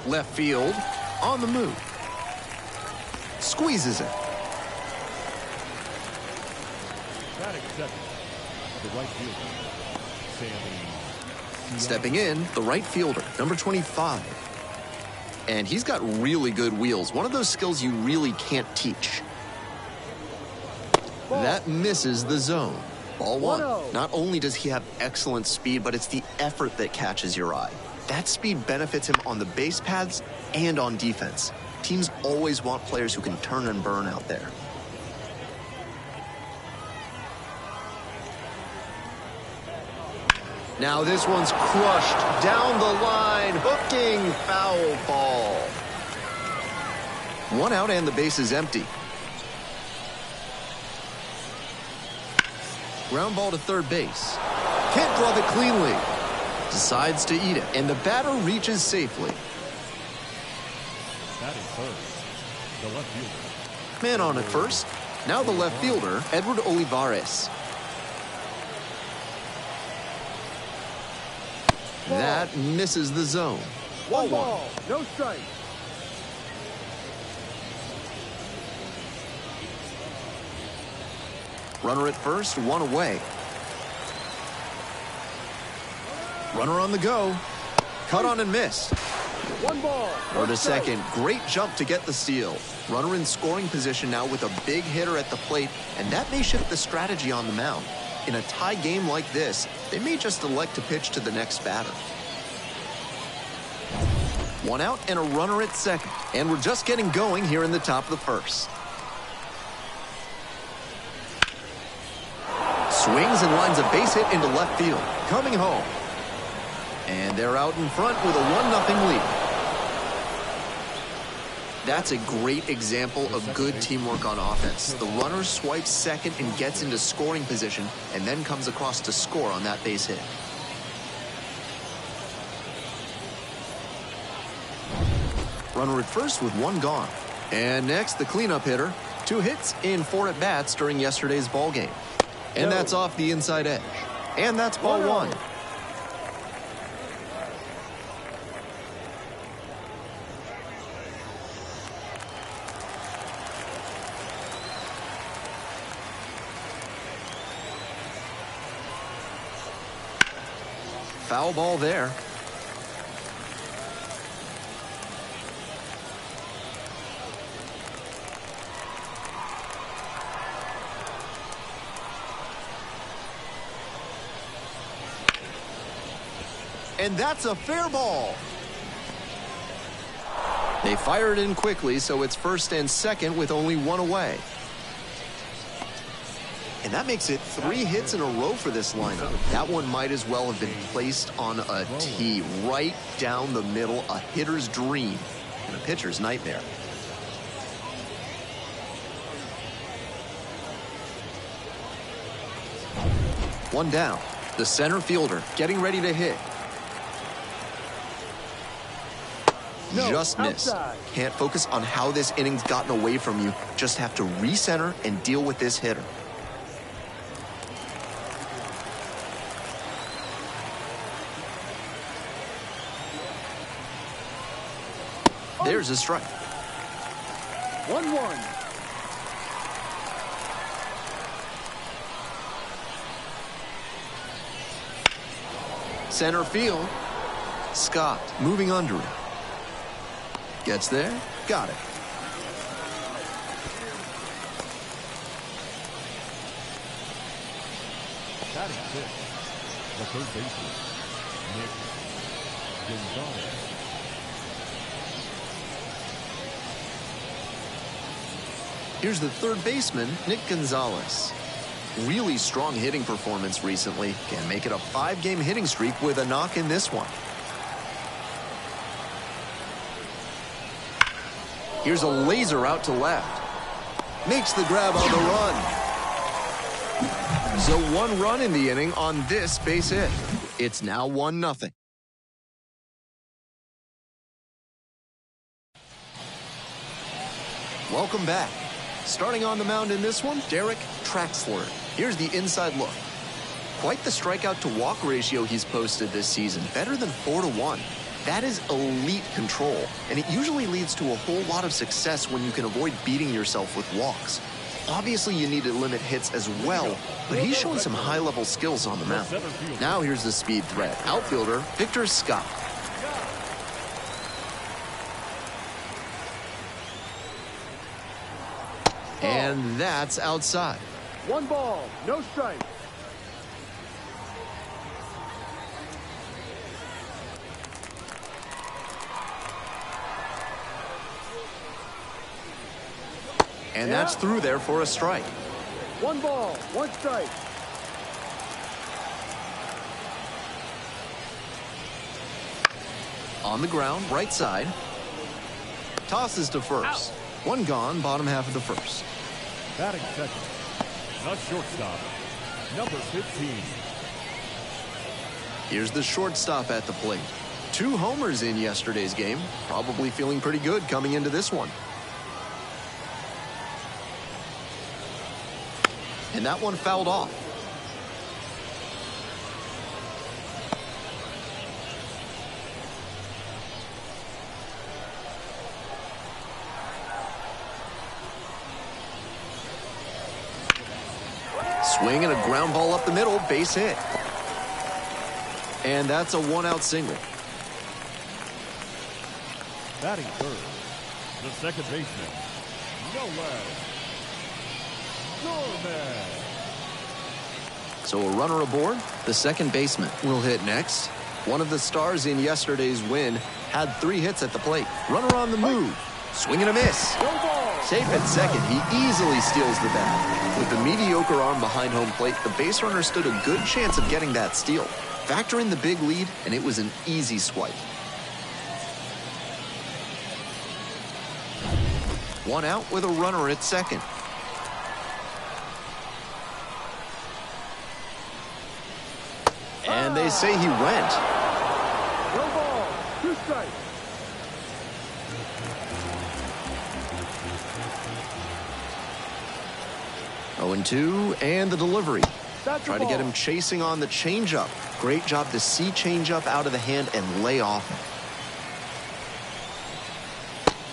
Left field, on the move. Squeezes it. Batting second, the right fielder, Sammy. Stepping in, the right fielder, number 25. And he's got really good wheels, one of those skills you really can't teach. That misses the zone. Ball one. Not only does he have excellent speed, but it's the effort that catches your eye. That speed benefits him on the base paths and on defense. Teams always want players who can turn and burn out there. Now this one's crushed down the line, hooking, foul ball. One out and the base is empty. Ground ball to third base. Can't glove it cleanly. Decides to eat it, and the batter reaches safely. Batting first, the left fielder. Man on at first. Now the left fielder, Edward Olivares. That misses the zone. 1-1, no strike. Runner at first, one away. Runner on the go. Cut on and missed. 1 ball. Or to second. Great jump to get the steal. Runner in scoring position now with a big hitter at the plate, and that may shift the strategy on the mound. In a tie game like this, they may just elect to pitch to the next batter. One out and a runner at second. And we're just getting going here in the top of the first. Swings and lines a base hit into left field. Coming home. And they're out in front with a 1-0 lead. That's a great example of good teamwork on offense. The runner swipes second and gets into scoring position and then comes across to score on that base hit. Runner at first with one gone. And next, the cleanup hitter. 2 hits in 4 at-bats during yesterday's ball game. And that's off the inside edge. And that's ball 1. Foul ball there. And that's a fair ball. They fired in quickly, so it's first and second with only 1 away. And that makes it 3 hits in a row for this lineup. That one might as well have been placed on a tee right down the middle, a hitter's dream and a pitcher's nightmare. One down. The center fielder getting ready to hit. Just missed. Outside. Can't focus on how this inning's gotten away from you. Just have to recenter and deal with this hitter. There's a strike. 1-1. Center field. Scott moving under it. Gets there. Got it. Batting sixth, the third baseman, Nick Gonzalez. Here's the third baseman, Nick Gonzalez. Really strong hitting performance recently. Can make it a 5-game hitting streak with a knock in this one. Here's a laser out to left. Makes the grab on the run. So 1 run in the inning on this base hit. It's now 1-0. Welcome back. Starting on the mound in this one, Derek Traxler. Here's the inside look. Quite the strikeout to walk ratio he's posted this season, better than 4-1. That is elite control, and it usually leads to a whole lot of success when you can avoid beating yourself with walks. Obviously, you need to limit hits as well, but he's showing some high-level skills on the mound. Now here's the speed threat. Outfielder, Victor Scott. And that's outside. 1 ball, no strike. And that's through there for a strike. 1 ball, 1 strike. On the ground, right side. Tosses to first. 1 gone, bottom half of the first. Batting second, the shortstop, number 15. Here's the shortstop at the plate. 2 homers in yesterday's game. Probably feeling pretty good coming into this one. And that one fouled off. Swing and a ground ball up the middle, base hit. And that's a 1-out single. Batting third, the second baseman, Norman. So a runner aboard, the second baseman will hit next. One of the stars in yesterday's win had 3 hits at the plate. Runner on the move, swing and a miss. Safe at second, he easily steals the bag. With the mediocre arm behind home plate, the base runner stood a good chance of getting that steal. Factor in the big lead, and it was an easy swipe. 1 out with a runner at second. And they say he went. No ball, 2 strikes. Oh, 0-2, and the delivery. That's Try to get him chasing on the changeup. Great job to see changeup out of the hand and lay off.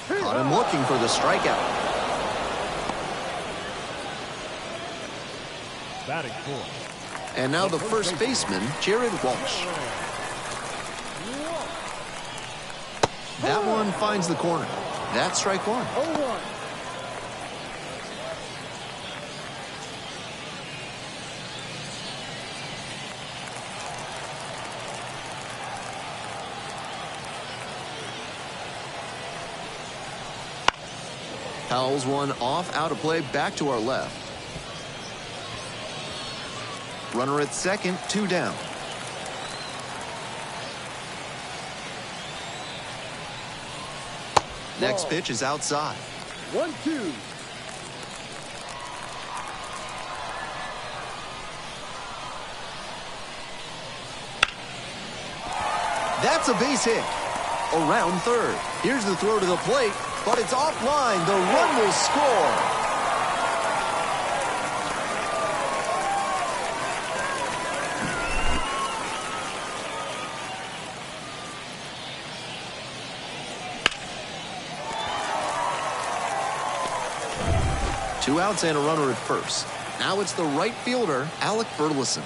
Caught him looking for the strikeout. Batting fourth. And now the first baseman, Jared Walsh. That one finds the corner. That's strike 1. 0-1. Fouls one off, out of play, back to our left. Runner at second, 2 down. Next pitch is outside. 1-2. That's a base hit. Around third. Here's the throw to the plate, but it's offline. The run will score. Two outs and a runner at first. Now it's the right fielder, Alec Burleson.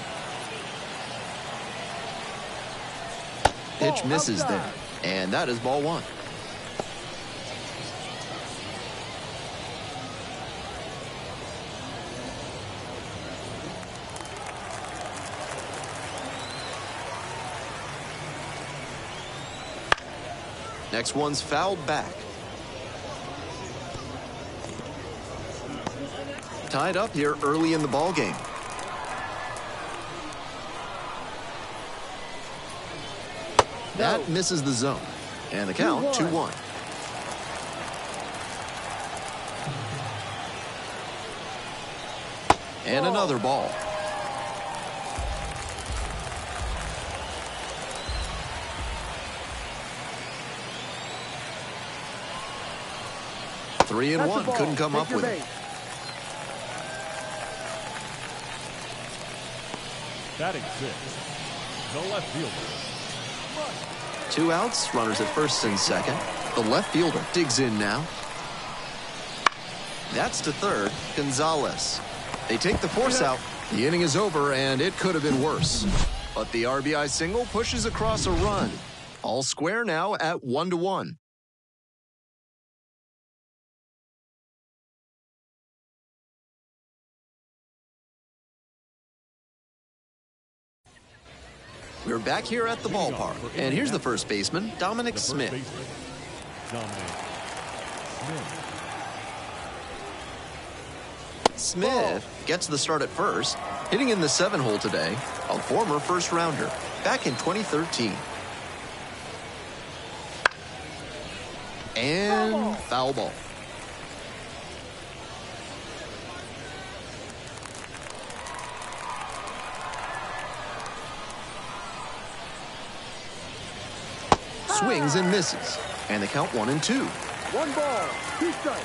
Pitch misses there, and that is ball 1. Next one's fouled back. Tied up here early in the ball game. That misses the zone. And the count, 2-1. And another ball. Three and one, couldn't come up with it. Batting 6, the left fielder. 2 outs, runners at first and second. The left fielder digs in now. That's to third, Gonzalez. They take the force out. The inning is over, and it could have been worse. But the RBI single pushes across a run. All square now at 1-1. We're back here at the ballpark, and here's the first baseman, Dominic Smith. Smith gets the start at first, hitting in the 7-hole today, a former first-rounder, back in 2013. And foul ball. Swings and misses, and the count 1-2. 1 ball, 2 strikes.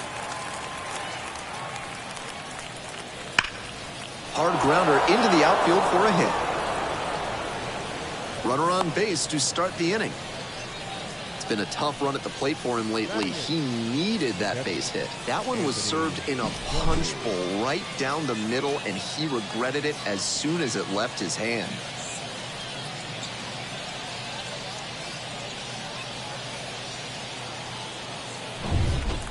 Hard grounder into the outfield for a hit. Runner on base to start the inning. It's been a tough run at the plate for him lately. He needed that base hit. That one was served in a punch bowl right down the middle, and he regretted it as soon as it left his hand.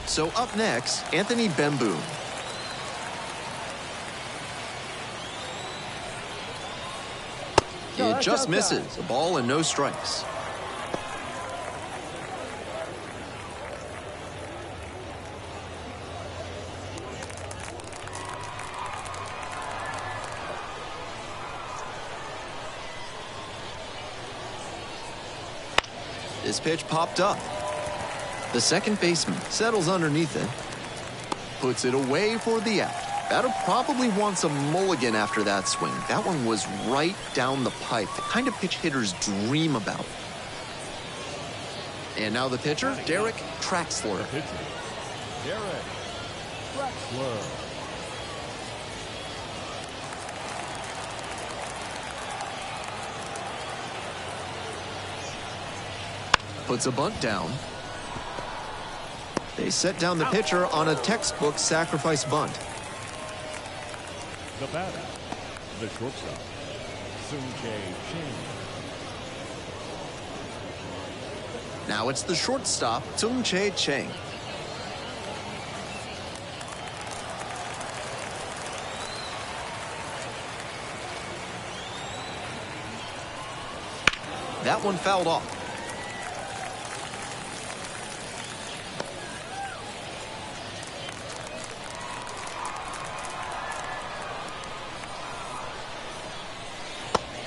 So up next, Anthony Bemboom. It just misses. A ball and no strikes. This pitch popped up. The second baseman settles underneath it, puts it away for the out. Batter probably wants a mulligan after that swing. That one was right down the pipe, the kind of pitch hitters dream about. And now the pitcher, Derek Traxler. Derek Traxler. Puts a bunt down. They set down the pitcher on a textbook sacrifice bunt. The batter, the shortstop, Sung-Jae Chang. Now it's the shortstop, Sung-Jae Chang. That one fouled off.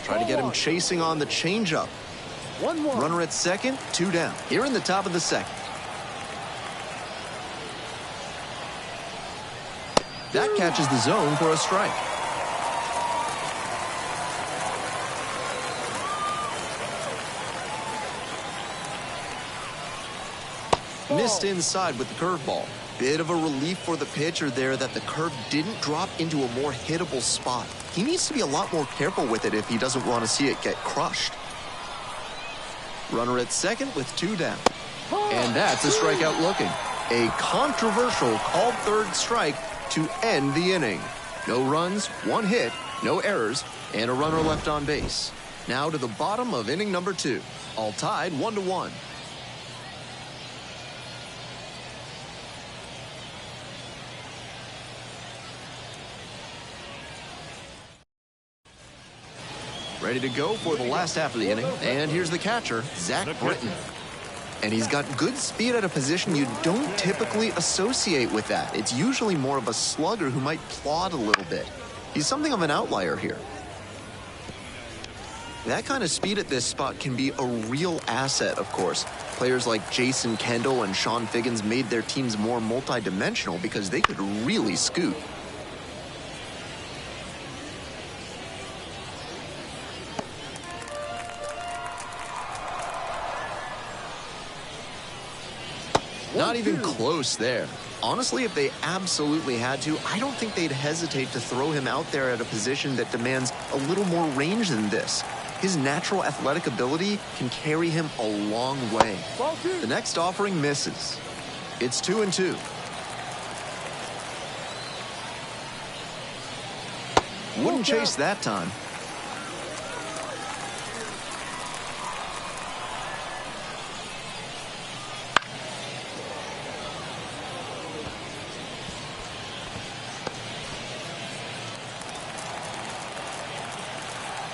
Try to get him chasing on the changeup. 1-1. Runner at second, 2 down. Here in the top of the second. That catches the zone for a strike. Missed inside with the curveball. Bit of a relief for the pitcher there that the curve didn't drop into a more hittable spot. He needs to be a lot more careful with it if he doesn't want to see it get crushed. Runner at second with 2 down. And that's a strikeout looking. A controversial called third strike to end the inning. No runs, 1 hit, no errors, and a runner left on base. Now to the bottom of inning number 2. All tied 1-1. Ready to go for the last half of the inning. And here's the catcher, Zach Britton. And he's got good speed at a position you don't typically associate with that. It's usually more of a slugger who might plod a little bit. He's something of an outlier here. That kind of speed at this spot can be a real asset, of course. Players like Jason Kendall and Sean Figgins made their teams more multidimensional because they could really scoot. Not even close there. Honestly, if they absolutely had to, I don't think they'd hesitate to throw him out there at a position that demands a little more range than this. His natural athletic ability can carry him a long way. The next offering misses. It's 2-2. Wouldn't chase that time.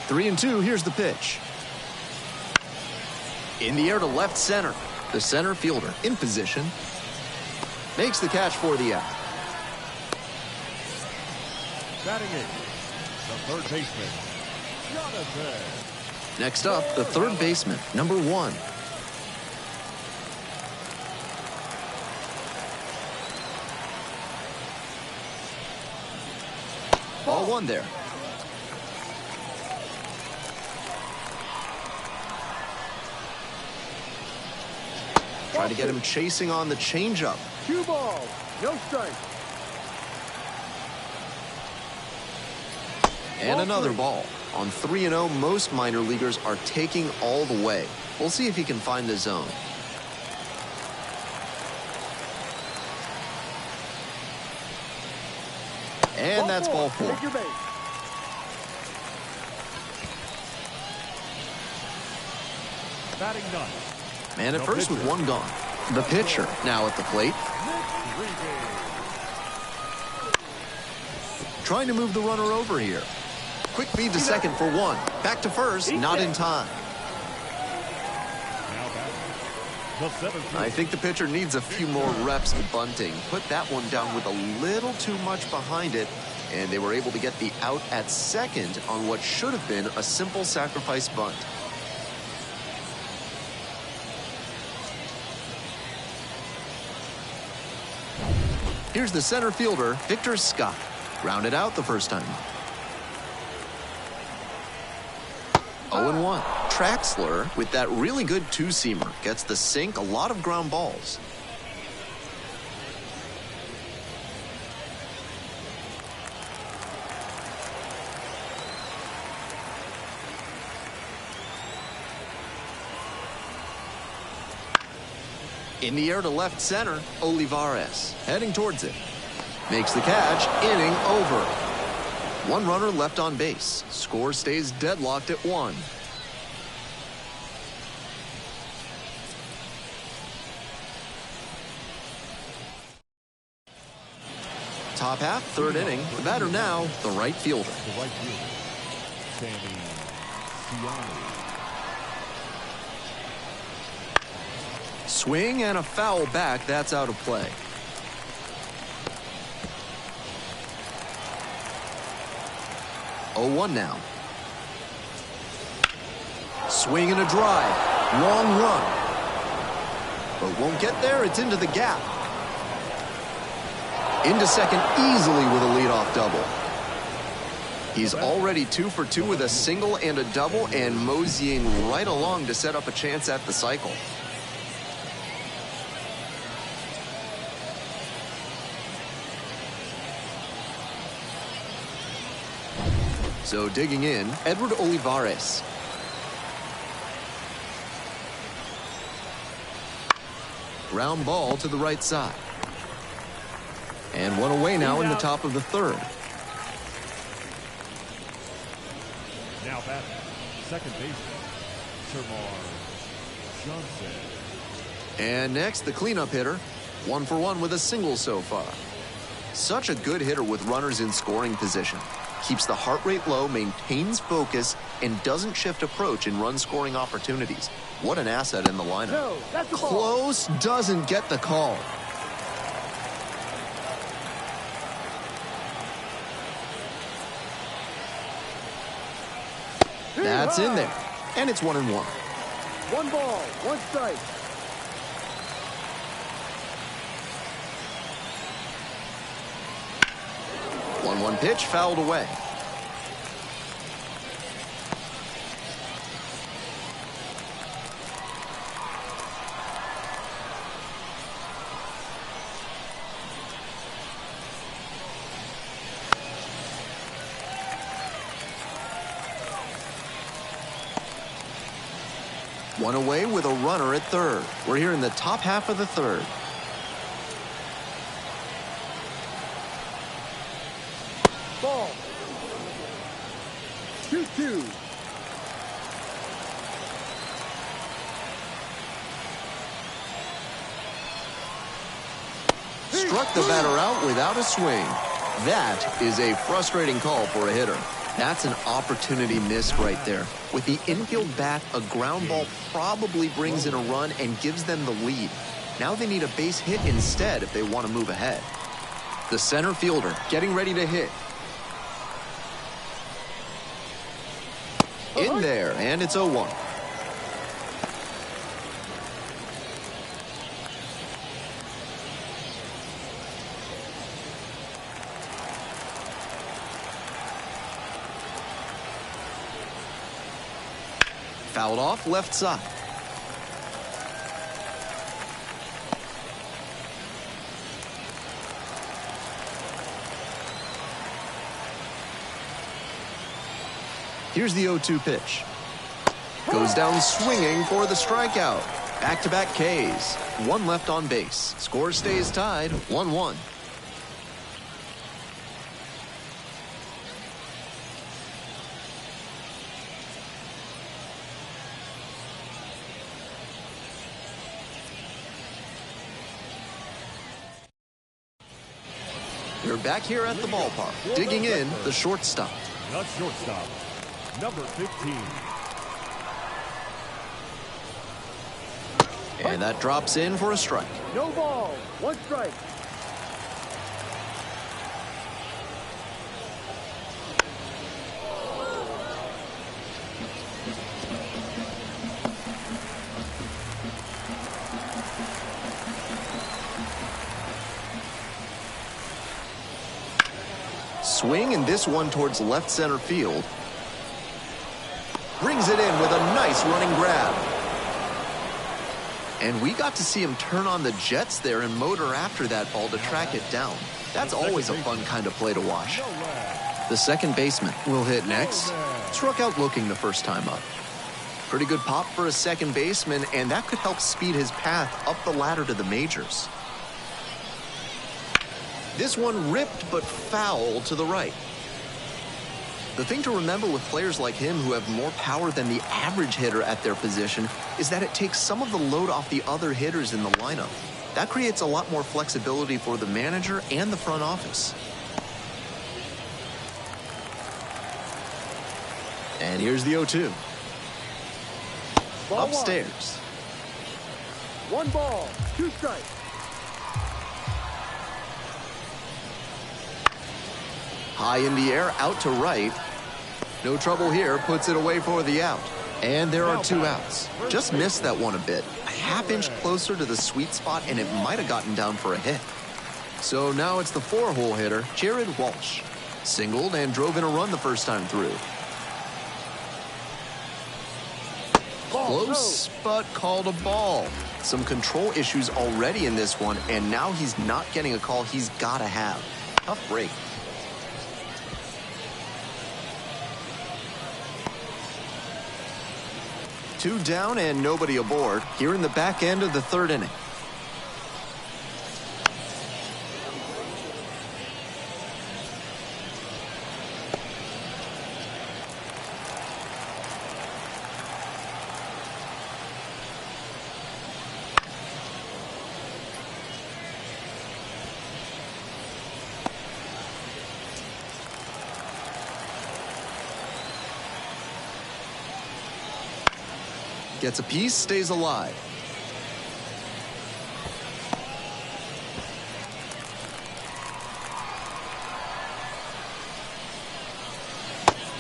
Three and two, here's the pitch. In the air to left center. The center fielder in position. Makes the catch for the out. Batting in, the third baseman, Jonathan. Next up, the third baseman, number 1. Ball 1 there. Try to get him chasing on the changeup. 2 balls, no strike. And another ball. On 3-0, most minor leaguers are taking all the way. We'll see if he can find the zone. And that's ball 4. Take your base. Batting done. Man at first with 1 gone. The pitcher now at the plate. Trying to move the runner over here. Quick feed to second for 1. Back to first, not in time. I think the pitcher needs a few more reps bunting. Put that one down with a little too much behind it, and they were able to get the out at second on what should have been a simple sacrifice bunt. Here's the center fielder, Victor Scott. Grounded out the first time. 0-1. Traxler with that really good two-seamer. Gets the sink, a lot of ground balls. In the air to left center, Olivares. Heading towards it. Makes the catch, inning over. 1 runner left on base. Score stays deadlocked at 1. Top half, third inning. The batter now, the right fielder. The right fielder, Sammy Siani. Swing and a foul back. That's out of play. Oh, 1 now. Swing and a drive. Long run. But won't get there. It's into the gap. Into second easily with a leadoff double. He's already 2 for 2 with a single and a double, and moseying right along to set up a chance at the cycle. So digging in, Edward Olivares. Ground ball to the right side. And 1 away now in the top of the third. Now batting, second baseman, Termar Johnson. And next, the cleanup hitter. 1 for 1 with a single so far. Such a good hitter with runners in scoring position. Keeps the heart rate low, maintains focus, and doesn't shift approach in run-scoring opportunities. What an asset in the lineup. No, that's the ball. Close, doesn't get the call. That's in there. And it's 1-1. 1 ball, 1 strike. One pitch fouled away. One away with a runner at third. We're here in the top half of the third. Ball. 2-2. Struck the batter out without a swing. That is a frustrating call for a hitter. That's an opportunity missed right there. With the infield bat, a ground ball probably brings in a run and gives them the lead. Now they need a base hit instead if they want to move ahead. The center fielder getting ready to hit. In there, and it's 0-1. Fouled off left side. Here's the 0-2 pitch. Goes down swinging for the strikeout. Back-to-back Ks. One left on base. Score stays tied, 1-1. We're back here at the ballpark. Digging in, the shortstop. The shortstop, number 15. And that drops in for a strike. No ball. One strike. Swing, and this one towards left center field. Brings it in with a nice running grab. And we got to see him turn on the jets there and motor after that ball to track it down. That's always a fun kind of play to watch. The second baseman will hit next. Struck out looking the first time up. Pretty good pop for a second baseman, and that could help speed his path up the ladder to the majors. This one ripped but foul to the right. The thing to remember with players like him who have more power than the average hitter at their position is that it takes some of the load off the other hitters in the lineup. That creates a lot more flexibility for the manager and the front office. And here's the 0-2. Ball Upstairs. One ball. Two strikes. High in the air, out to right. No trouble here, puts it away for the out. And there are two outs. Just missed that one a bit. A half-inch closer to the sweet spot, and it might have gotten down for a hit. So now it's the four-hole hitter, Jared Walsh. Singled and drove in a run the first time through. Close, but called a ball. Some control issues already in this one, and now he's not getting a call he's got to have. Tough break. Two down and nobody aboard here in the back end of the third inning. Gets a piece, stays alive.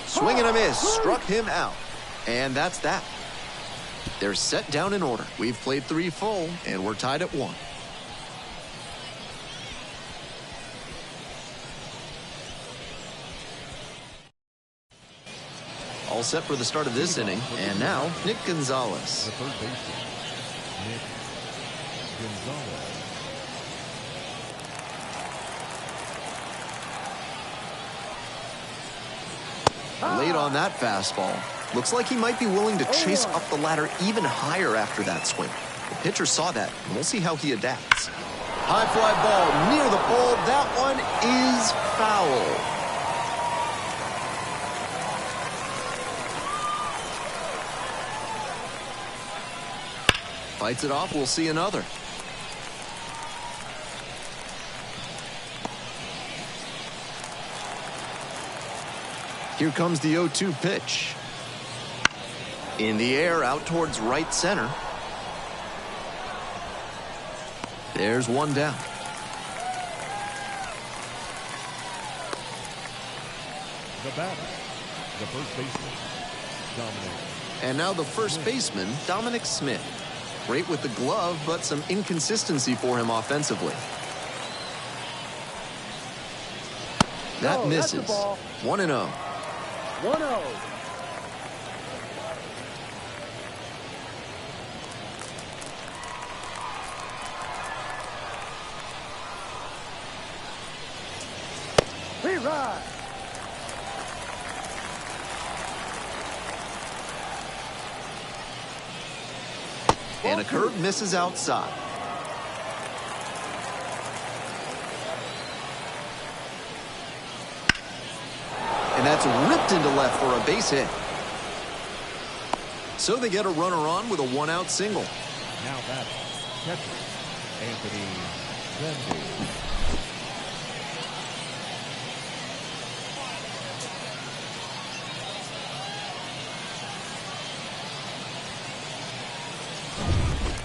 Swing and a miss, struck him out. And that's that. They're set down in order. We've played 3 full, and we're tied at 1. All set for the start of this inning, and now Nick Gonzalez. The third baseman, Nick Gonzalez. Late on that fastball. Looks like he might be willing to chase up the ladder even higher after that swing. The pitcher saw that, and we'll see how he adapts. High fly ball near the pole. That one is foul. Fights it off. We'll see another. Here comes the 0-2 pitch. In the air, out towards right center. There's one down. The batter, the first baseman, Dominic. And now the first baseman, Dominic Smith. Great with the glove, but some inconsistency for him offensively. That misses. 1-0. 1-0. Right. And a curve misses outside. And that's ripped into left for a base hit. So they get a runner on with a one-out single. Now that's catcher, Anthony Memphis.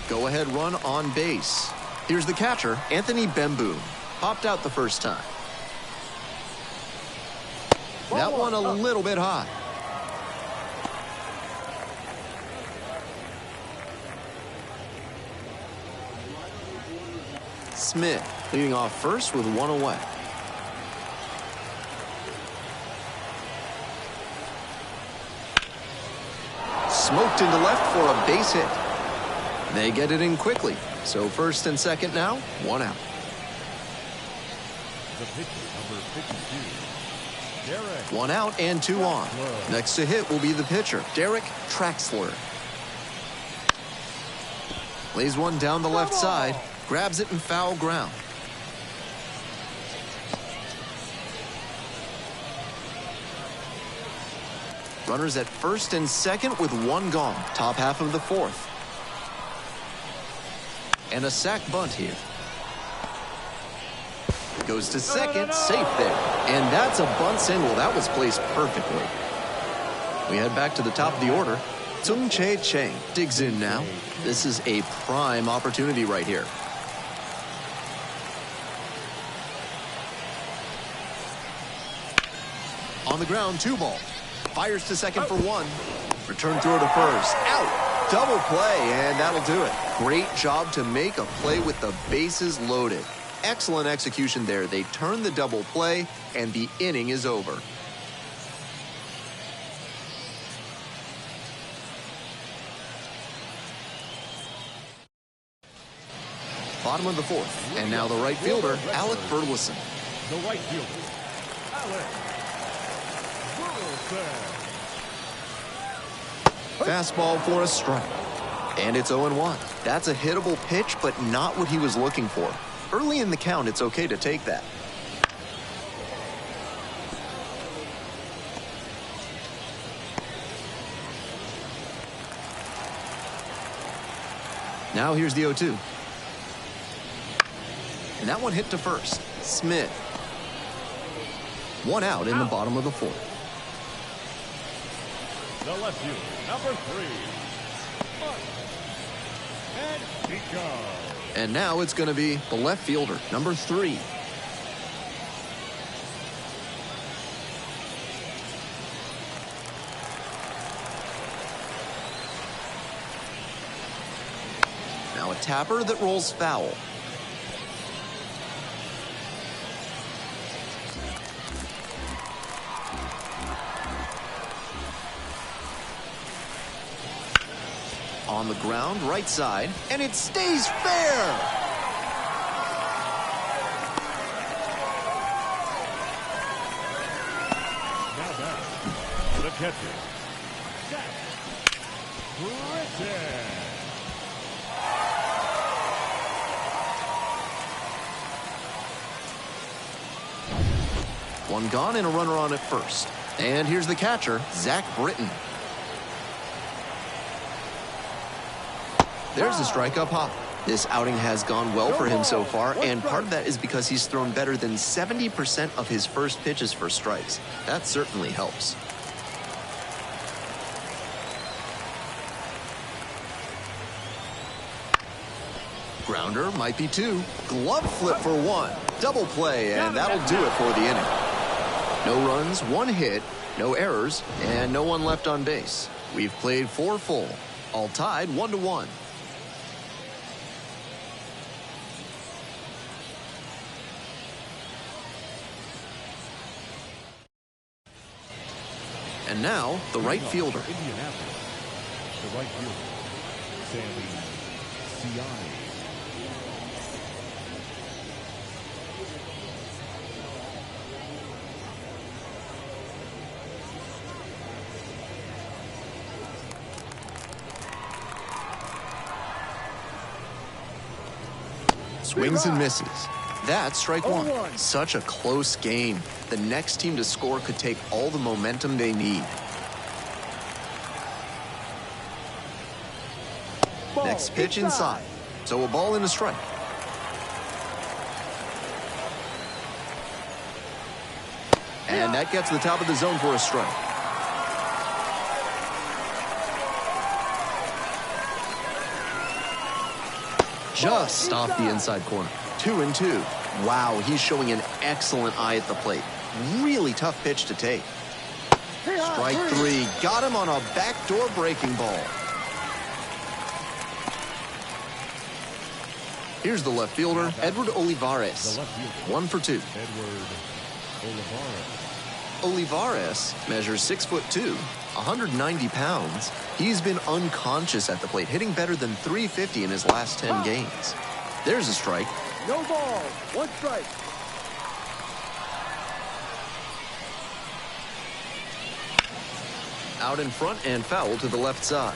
Go-ahead run on base. Here's the catcher, Anthony Bemboom. Popped out the first time. That one a little bit high. Smith leading off first with one away. Smoked into left for a base hit. They get it in quickly. So first and second now, one out. The pitcher, number 52, Derek. One out and two on. Next to hit will be the pitcher, Derek Traxler. Lays one down the left side, grabs it in foul ground. Runners at first and second with one gone. Top half of the fourth. And a sac bunt here. Goes to second, safe there. And that's a bunt single. That was placed perfectly. We head back to the top of the order. Tsung Chae Chang digs in now. This is a prime opportunity right here. On the ground, 2-ball. Fires to second for one. Return throw to first. Out. Double play, and that'll do it. Great job to make a play with the bases loaded. Excellent execution there. They turn the double play, and the inning is over. Bottom of the fourth, and now the right fielder, Alec Burleson. The right fielder, Alec Burleson. Fastball for a strike. And it's 0-1. That's a hittable pitch, but not what he was looking for. Early in the count, it's okay to take that. Now here's the 0-2. And that one hit to first. Smith. One out in the bottom of the fourth. The left fielder, number 3. And he goes. And now it's going to be the left fielder, number 3. Now a tapper that rolls foul. On the ground, right side, and it stays fair. Now back, the catcher, Jack Britton. One gone and a runner on at first. And here's the catcher, Zach Britton. There's the strike up high. This outing has gone well for him so far, and part of that is because he's thrown better than 70% of his first pitches for strikes. That certainly helps. Grounder might be two. Glove flip for one. Double play, and that'll do it for the inning. No runs, one hit, no errors, and no one left on base. We've played 4 full, all tied 1-1. And now, the right fielder. Indianapolis. The right fielder, Sammy Siani. Swings and misses. That's strike one. Such a close game. The next team to score could take all the momentum they need. Next pitch inside. So a ball and a strike. And that gets to the top of the zone for a strike. Just off the inside corner. 2-2. Wow, he's showing an excellent eye at the plate. Really tough pitch to take. Strike 3. Got him on a backdoor breaking ball. Here's the left fielder, Edward Olivares. 1 for 2. Edward Olivares. Olivares measures 6'2", 190 pounds. He's been unconscious at the plate, hitting better than .350 in his last 10 games. There's a strike. No ball, 1 strike. Out in front and foul to the left side.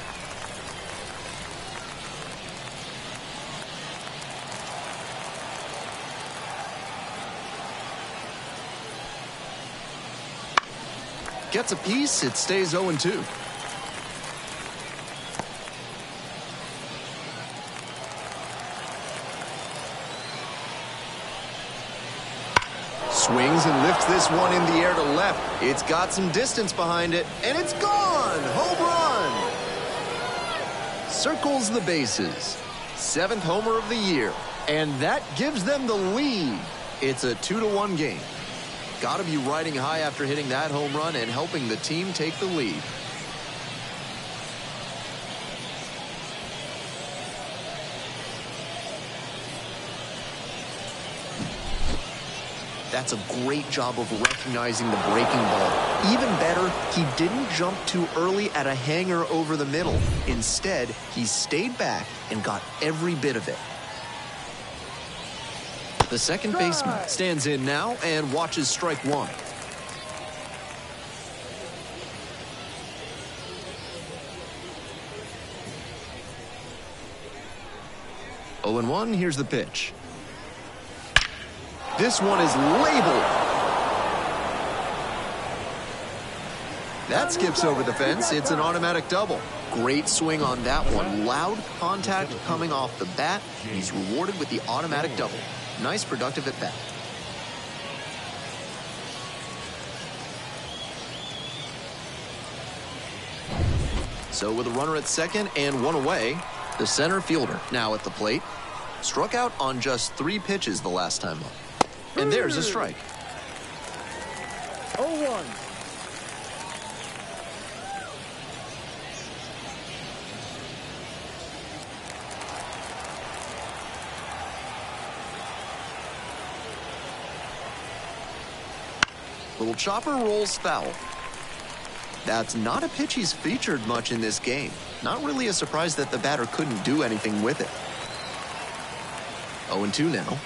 Gets a piece, it stays 0-2. Swings and lifts this one in the air to left. It's got some distance behind it, and it's gone! Home run! Circles the bases. 7th homer of the year, and that gives them the lead. It's a 2-1 game. Got to be riding high after hitting that home run and helping the team take the lead. That's a great job of recognizing the breaking ball. Even better, he didn't jump too early at a hanger over the middle. Instead, he stayed back and got every bit of it. The second baseman stands in now and watches strike 1. Oh and 1, here's the pitch. This one is labeled. That skips over the fence. It's an automatic double. Great swing on that one. Loud contact coming off the bat. He's rewarded with the automatic double. Nice productive at bat. So with a runner at second and 1 away, the center fielder now at the plate. Struck out on just 3 pitches the last time up. And there's a strike. 0-1. Little chopper rolls foul. That's not a pitch he's featured much in this game. Not really a surprise that the batter couldn't do anything with it. 0-2 now.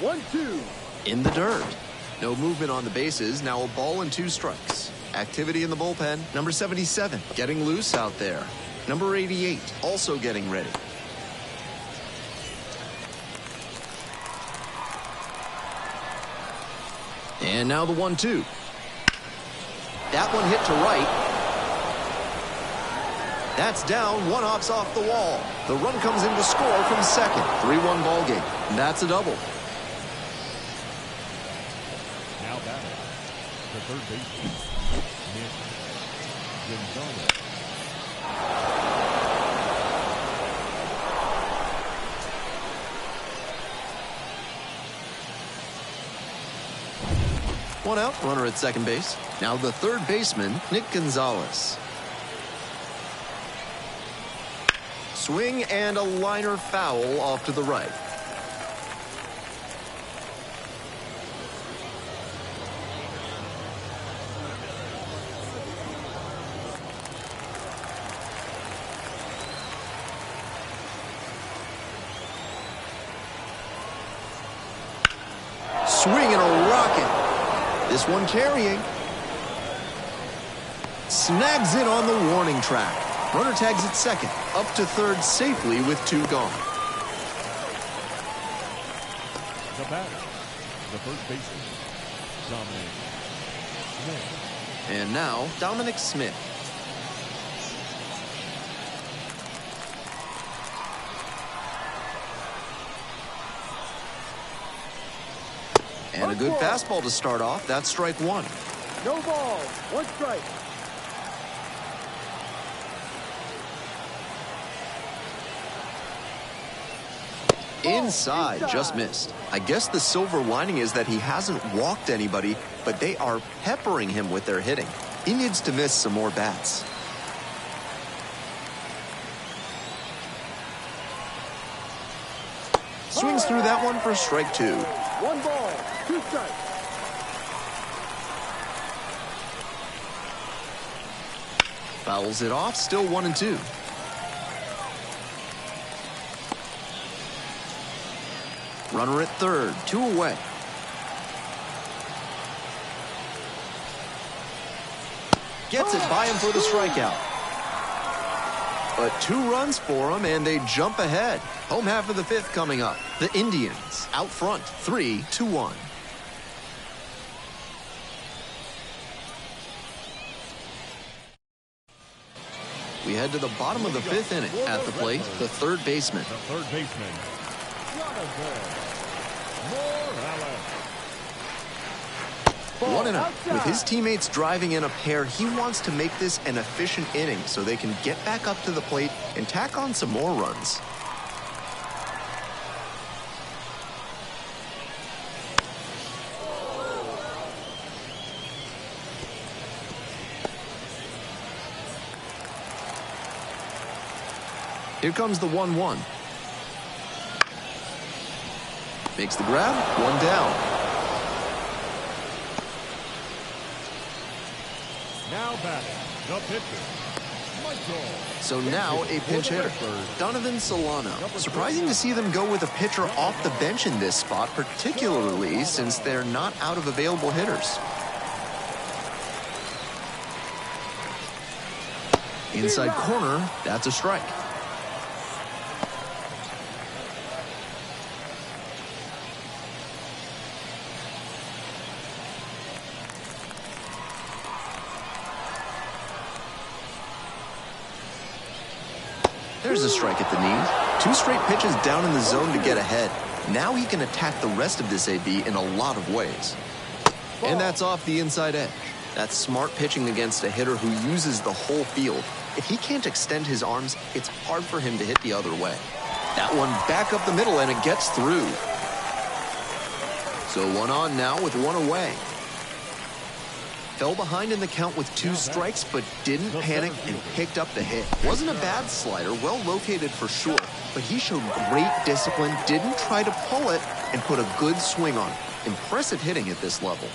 1-2. In the dirt. No movement on the bases. Now a ball and 2 strikes. Activity in the bullpen. Number 77, getting loose out there. Number 88, also getting ready. And now the 1-2. That one hit to right. That's down, one hops off the wall. The run comes in to score from second. 3-1 ball game. That's a double. Now batting, the third baseman, Gonzalez. One out, runner at second base. Now the third baseman, Nick Gonzalez. Swing and a liner foul off to the right. Swing and a rocket. This one carrying. Snags it on the warning track. Runner tags at second, up to third safely with 2 gone. The batter, the first baseman, Dominic Smith. And now, Dominic Smith. And a good fastball to start off. That's strike 1. No ball. 1 strike. Inside, just missed. I guess the silver lining is that he hasn't walked anybody, but they are peppering him with their hitting. He needs to miss some more bats. Swings through that one for strike 2. 1 ball. 2 strikes. Fouls it off, still 1-2. Runner at third, 2 away. Gets it by him for the strikeout. But 2 runs for him, and they jump ahead. Home half of the 5th coming up. The Indians out front, 3-1. We head to the bottom of the 5th inning. At the plate, the third baseman. The third baseman, One and out. With his teammates driving in a pair, he wants to make this an efficient inning so they can get back up to the plate and tack on some more runs. Here comes the 1-1. Makes the grab, 1 down. now batting, the pitcher, Michael. So now a pinch hitter, Donovan Solano. Surprising to see them go with a pitcher off the bench in this spot, particularly since they're not out of available hitters. Inside corner, that's a strike. There's a strike at the knee. 2 straight pitches down in the zone to get ahead. Now he can attack the rest of this AB in a lot of ways. And that's off the inside edge. That's smart pitching against a hitter who uses the whole field. If he can't extend his arms, it's hard for him to hit the other way. That one back up the middle, and it gets through. So 1 on now with 1 away. Fell behind in the count with 2 strikes, but didn't panic and picked up the hit. Wasn't a bad slider, well located for sure, but he showed great discipline, didn't try to pull it, and put a good swing on it. Impressive hitting at this level.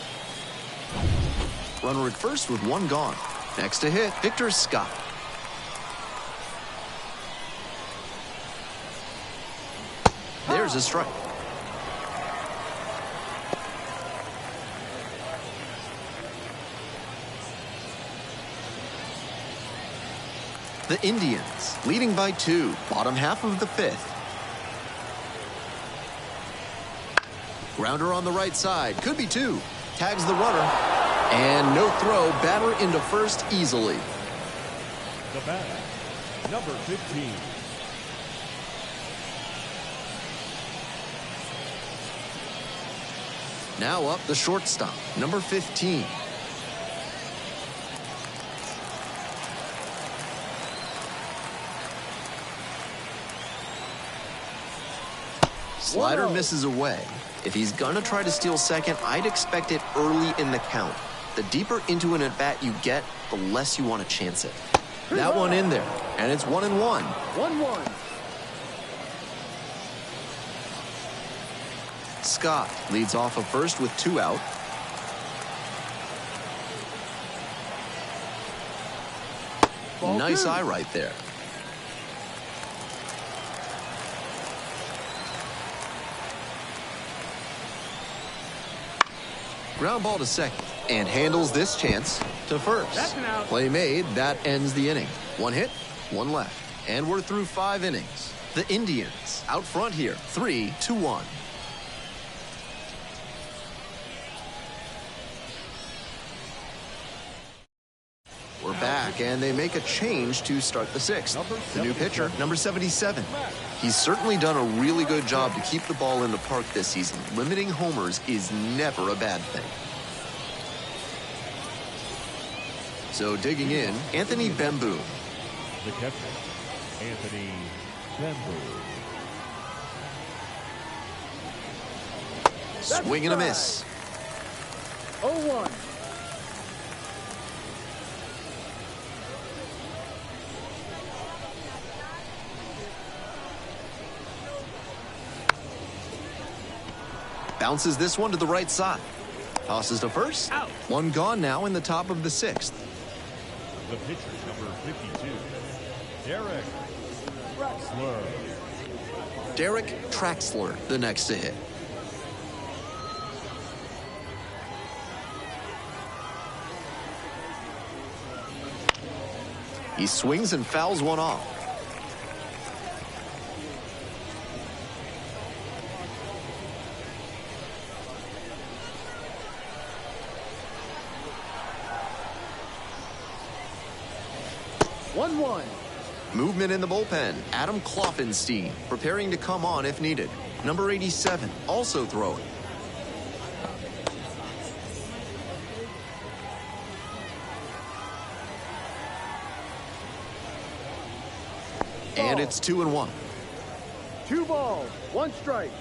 Runner at first with 1 gone. Next to hit, Victor Scott. There's a strike. The Indians leading by 2, bottom half of the 5th. Grounder on the right side, could be 2. Tags the runner, and no throw, batter into first easily. The batter, number 15. Now up the shortstop, number 15. Slider misses away. If he's gonna try to steal second, I'd expect it early in the count. The deeper into an at-bat you get, the less you want to chance it. That one in there, and it's 1-1. 1-1. Scott leads off of first with 2 out. Nice eye right there. Ground ball to second, and handles this chance to first. That's an out. Play made, that ends the inning. 1 hit, 1 left, and we're through 5 innings. The Indians out front here, 3-1. We're back, and they make a change to start the 6th. The new pitcher, number 77. He's certainly done a really good job to keep the ball in the park this season. Limiting homers is never a bad thing. So digging in, Anthony Bemboom. The catcher, Anthony Bemboom. Swing and a miss. 0-1. Bounces this one to the right side. Tosses to first. Out. 1 gone now in the top of the 6th. The pitcher, number 52, Derek Traxler. Derek Traxler, the next to hit. He swings and fouls one off. Movement in the bullpen. Adam Kloffenstein preparing to come on if needed. Number 87 also throwing. And it's 2-1. 2 balls, 1 strike.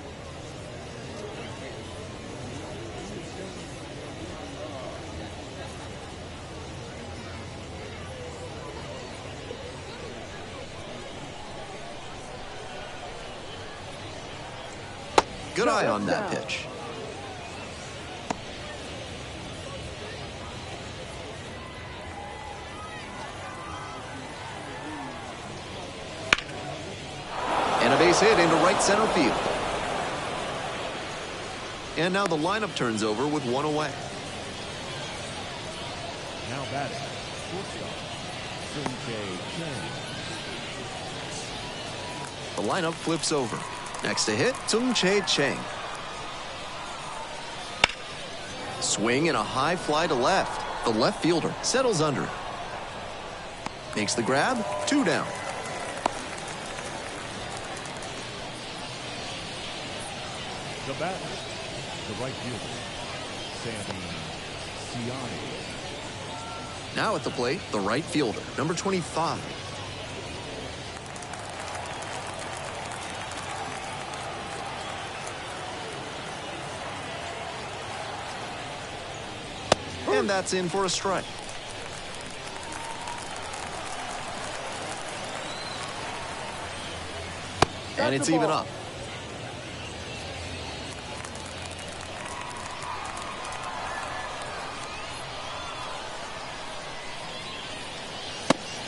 Good eye on that pitch. And a base hit into right center field. And now the lineup turns over with 1 away. Now batting, shortstop, Chang. The lineup flips over. Next to hit, Tung-Chae Chang. Swing and a high fly to left. The left fielder settles under it. Makes the grab, 2 down. The batter, the right fielder, Sammy Siani. Now at the plate, the right fielder, number 25. And that's in for a strike. And it's even up.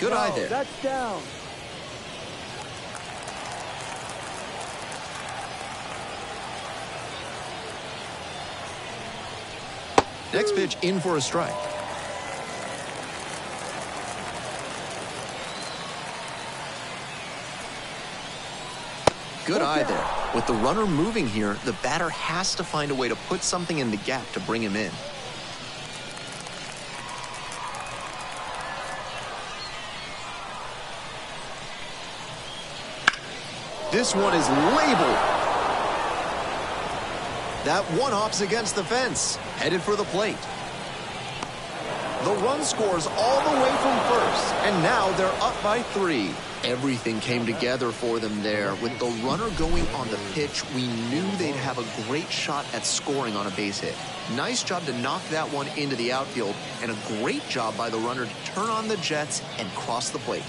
Good eye there. That's down. Next pitch in for a strike. Good eye there. With the runner moving here, the batter has to find a way to put something in the gap to bring him in. This one is labeled. That one hops against the fence, headed for the plate. The run scores all the way from first, and now they're up by 3. Everything came together for them there. With the runner going on the pitch, we knew they'd have a great shot at scoring on a base hit. Nice job to knock that one into the outfield, and a great job by the runner to turn on the jets and cross the plate.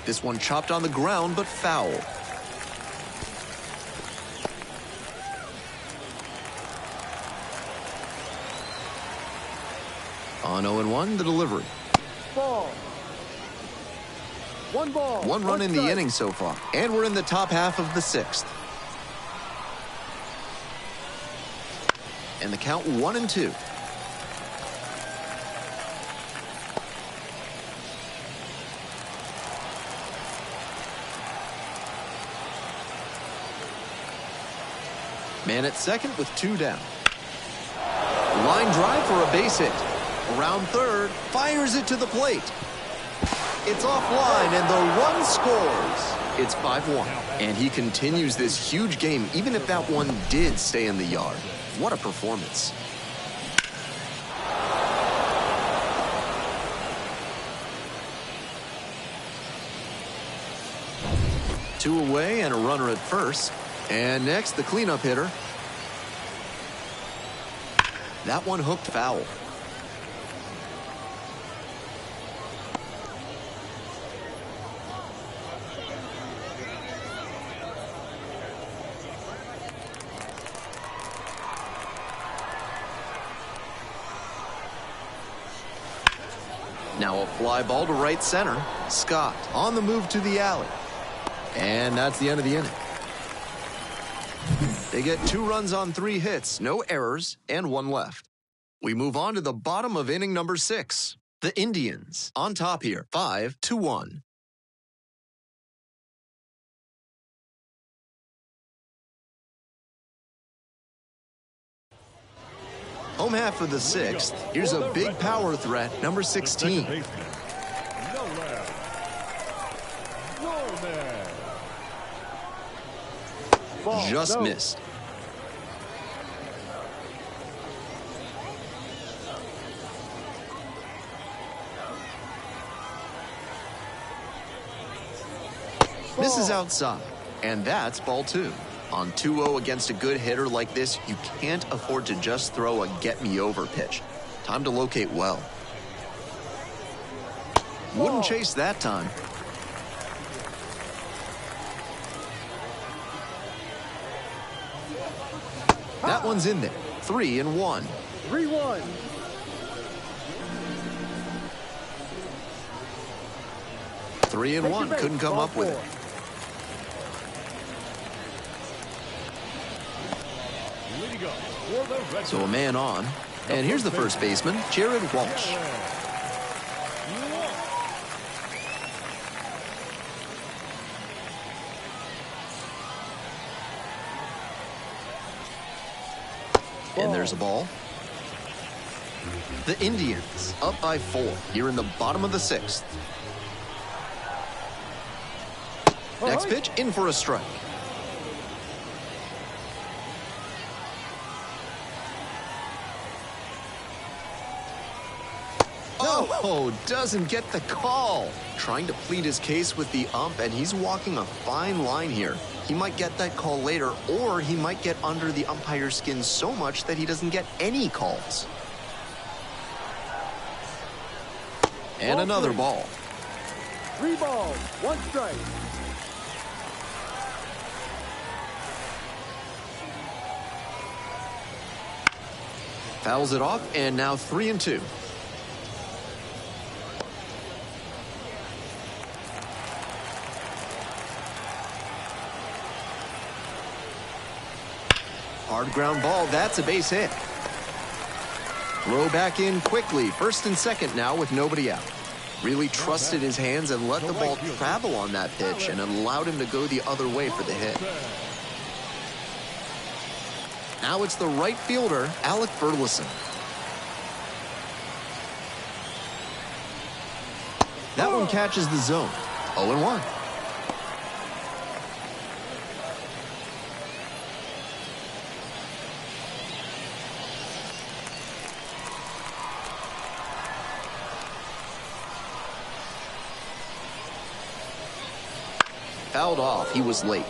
This one chopped on the ground, but foul. On 0-1, the delivery. Ball. One ball. One run in the inning so far, and we're in the top half of the 6th. And the count 1-2. Man at second with 2 down. Line drive for a base hit. Around third, fires it to the plate. It's offline, and the run scores. It's 5-1, and he continues this huge game, even if that one did stay in the yard. What a performance. Two away and a runner at first. And next, the cleanup hitter. That one hooked foul. Now a fly ball to right center. Scott on the move to the alley. And that's the end of the inning. They get 2 runs on 3 hits, no errors, and 1 left. We move on to the bottom of inning number 6. The Indians on top here, 5-1. Home half of the 6th. Here's a big power threat, number 16. Just missed. Misses outside, and that's ball 2. On 2-0 against a good hitter like this, you can't afford to just throw a get-me-over pitch. Time to locate well. Wouldn't chase that time. That one's in there. 3-1. 3-1. Three and one. Couldn't come up with it. So a man on. And here's the first baseman, Jared Walsh. And there's a ball. The Indians up by 4 here in the bottom of the 6th. Next pitch, in for a strike. Oh, doesn't get the call. Trying to plead his case with the ump, and he's walking a fine line here. He might get that call later, or he might get under the umpire's skin so much that he doesn't get any calls. And another ball. 3 balls, 1 strike. Fouls it off, and now 3-2. Hard ground ball, that's a base hit. Throw back in quickly, first and second now with nobody out. Really trusted his hands and let the ball travel on that pitch and allowed him to go the other way for the hit. Now it's the right fielder, Alec Burleson. That one catches the zone. 0-1. Fouled off. He was late.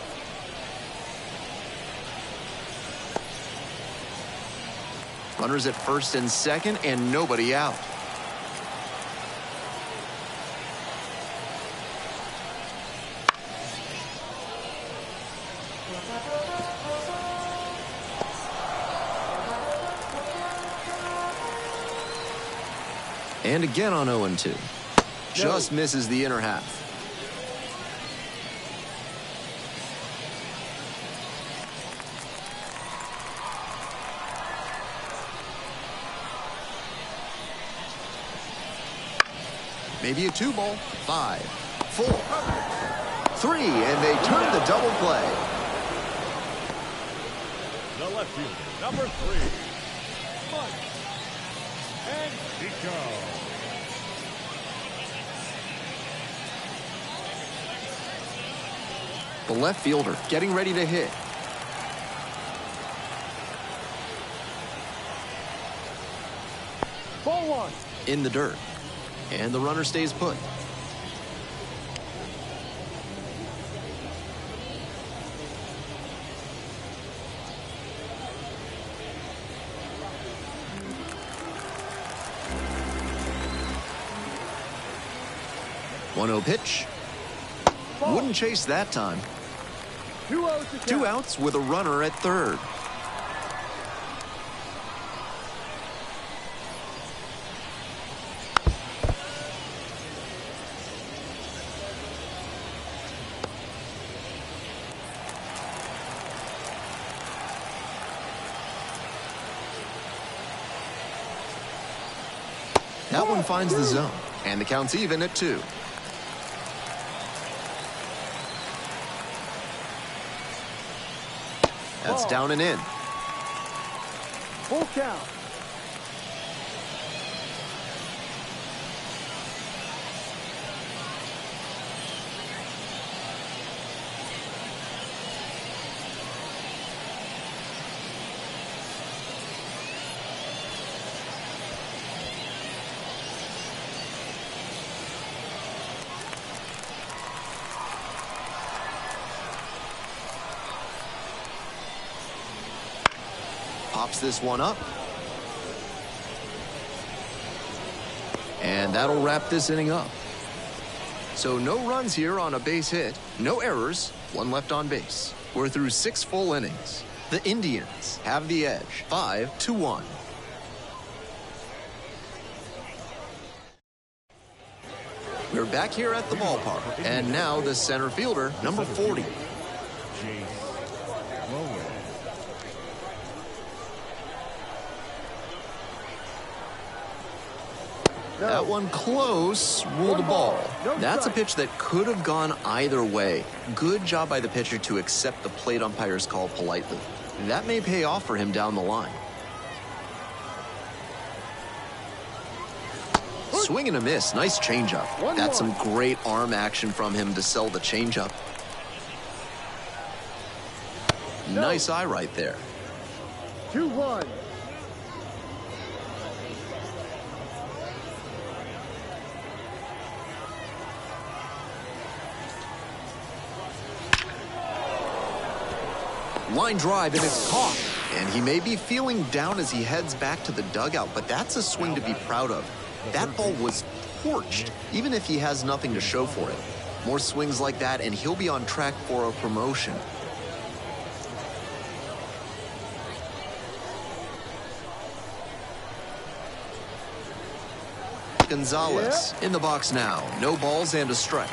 Runners at first and second, and nobody out. And again on 0-2. Just misses the inner half. Maybe a 2-ball. 5, 4, 3, and they turn the double play. The left fielder, number 3, Mike. And Chico. The left fielder getting ready to hit. Ball 1. In the dirt. And the runner stays put. One-0 pitch. Ball. Wouldn't chase that time. 2-0 to 2 count. outs with a runner at third. That one finds the zone, and the count's even at 2. That's down and in. Full count. Pops this one up. And that'll wrap this inning up. So no runs here on a base hit, no errors, 1 left on base. We're through 6 full innings. The Indians have the edge, 5-1. We're back here at the ballpark, and now the center fielder, number 40. That one close, ruled a ball. That's a pitch that could have gone either way. Good job by the pitcher to accept the plate umpire's call politely. That may pay off for him down the line. Swing and a miss, nice changeup. That's some great arm action from him to sell the changeup. Nice eye right there. 2-1. Line drive, and it's caught. And he may be feeling down as he heads back to the dugout, but that's a swing to be proud of. That ball was torched, even if he has nothing to show for it. More swings like that, and he'll be on track for a promotion. Gonzalez in the box now. No balls and a strike.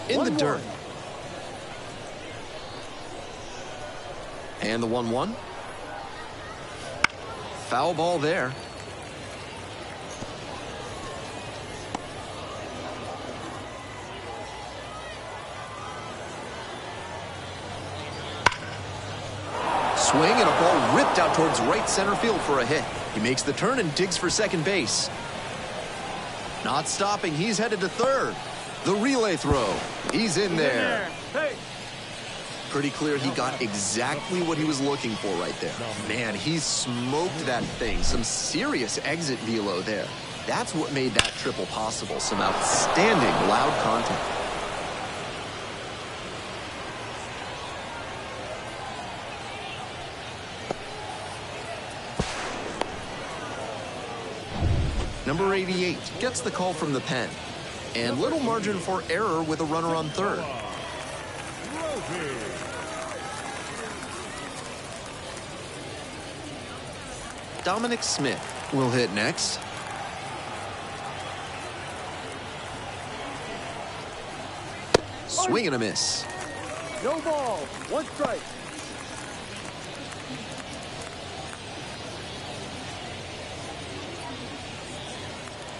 In the dirt. And the 1-1. Foul ball there. Swing and a ball ripped out towards right center field for a hit. He makes the turn and digs for second base. Not stopping, he's headed to third. The relay throw. He's in there. Hey. Pretty clear he got exactly what he was looking for right there. Man, he smoked that thing. Some serious exit velo there. That's what made that triple possible. Some outstanding loud contact. Number 88 gets the call from the pen. And little margin for error with a runner on third. Dominic Smith will hit next. Swing and a miss. No ball. One strike.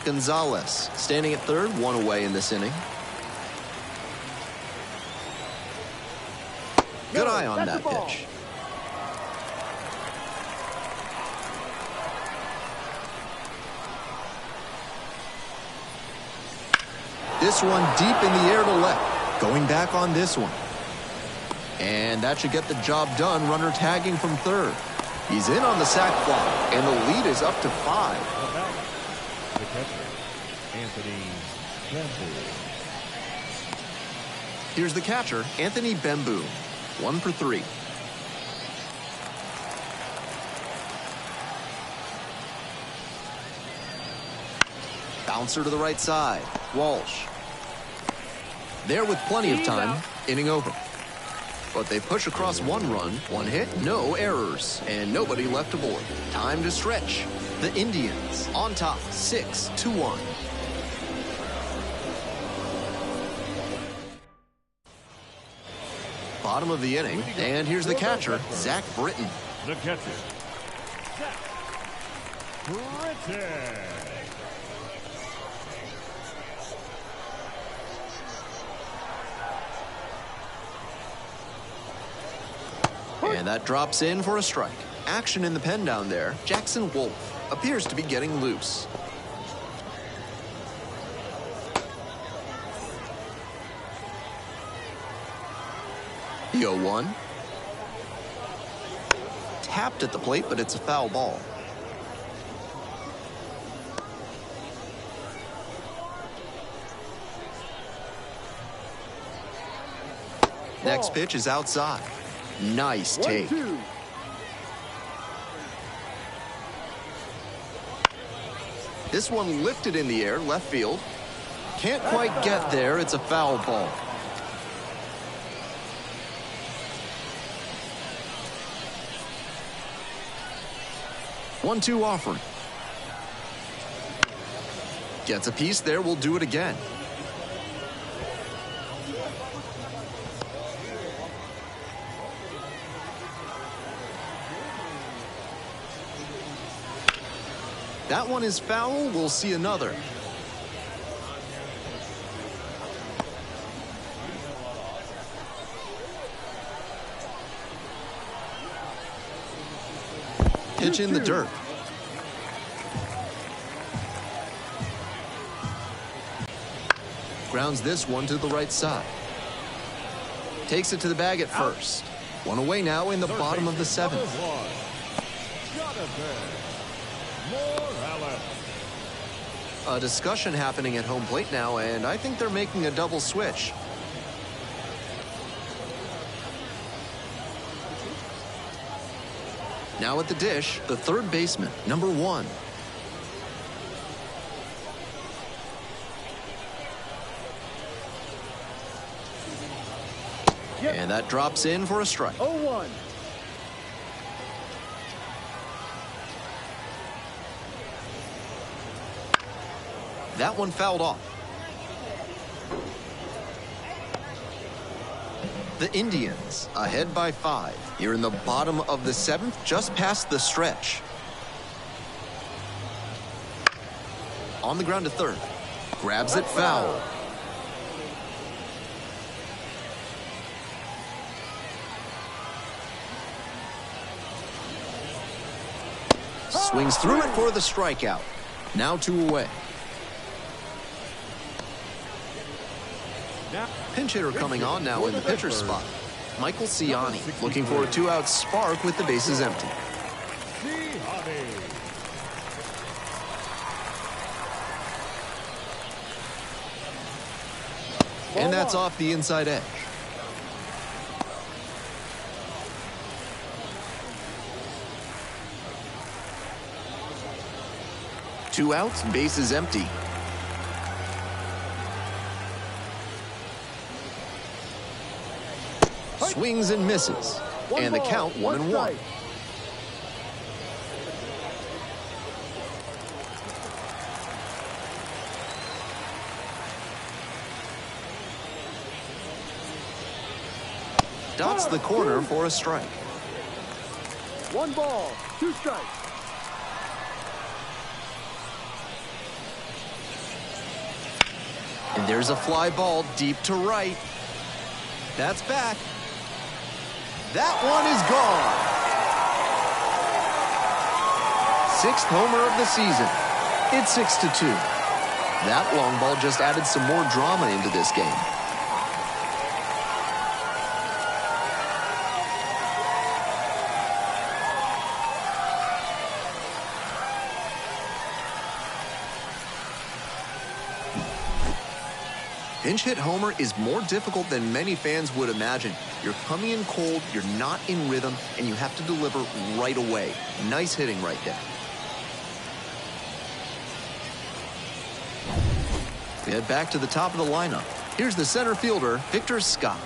Gonzalez standing at third, one away in this inning. Good eye on that pitch. This one deep in the air to left. Going back on this one. And that should get the job done. Runner tagging from third. He's in on the sac fly, and the lead is up to 5. The catcher, Anthony Bembu. Here's the catcher, Anthony Bembu. 1 for 3. Bouncer to the right side. Walsh. There with plenty of time. Inning over. But they push across 1 run, 1 hit, no errors, and nobody left aboard. Time to stretch. The Indians on top, 6-1. Bottom of the inning, and here's the catcher, Zach Britton. The catcher, Zach Britton. And that drops in for a strike. Action in the pen down there. Jackson Wolf appears to be getting loose. The 0-1. Tapped at the plate, but it's a foul ball. Next pitch is outside. Nice take. 1-2. This one lifted in the air, left field. Can't quite get there. It's a foul ball. One-two offering. Gets a piece there. We'll do it again. That one is foul. We'll see another. Pitch in the dirt. Grounds this one to the right side. Takes it to the bag at first. One away now in the bottom of the 7th. A discussion happening at home plate now, and I think they're making a double switch. Now at the dish, the third baseman, number 1. And that drops in for a strike. 0-1. That one fouled off. The Indians ahead by 5. Here in the bottom of the 7th, just past the stretch. On the ground to third. Grabs it, foul. Swings through it for the strikeout. Now 2 away. Pinch hitter coming on now in the pitcher's spot. Michael Ciani looking for a 2-out spark with the bases empty. And that's off the inside edge. Two outs, bases empty. Swings and misses. And the count 1-1. Dots the corner for a strike. 1 ball, 2 strikes. And there's a fly ball deep to right. That's back. That one is gone. 6th homer of the season. It's 6-2. That long ball just added some more drama into this game. Pinch hit homer is more difficult than many fans would imagine. You're coming in cold, you're not in rhythm, and you have to deliver right away. Nice hitting right there. We head back to the top of the lineup. Here's the center fielder, Victor Scott.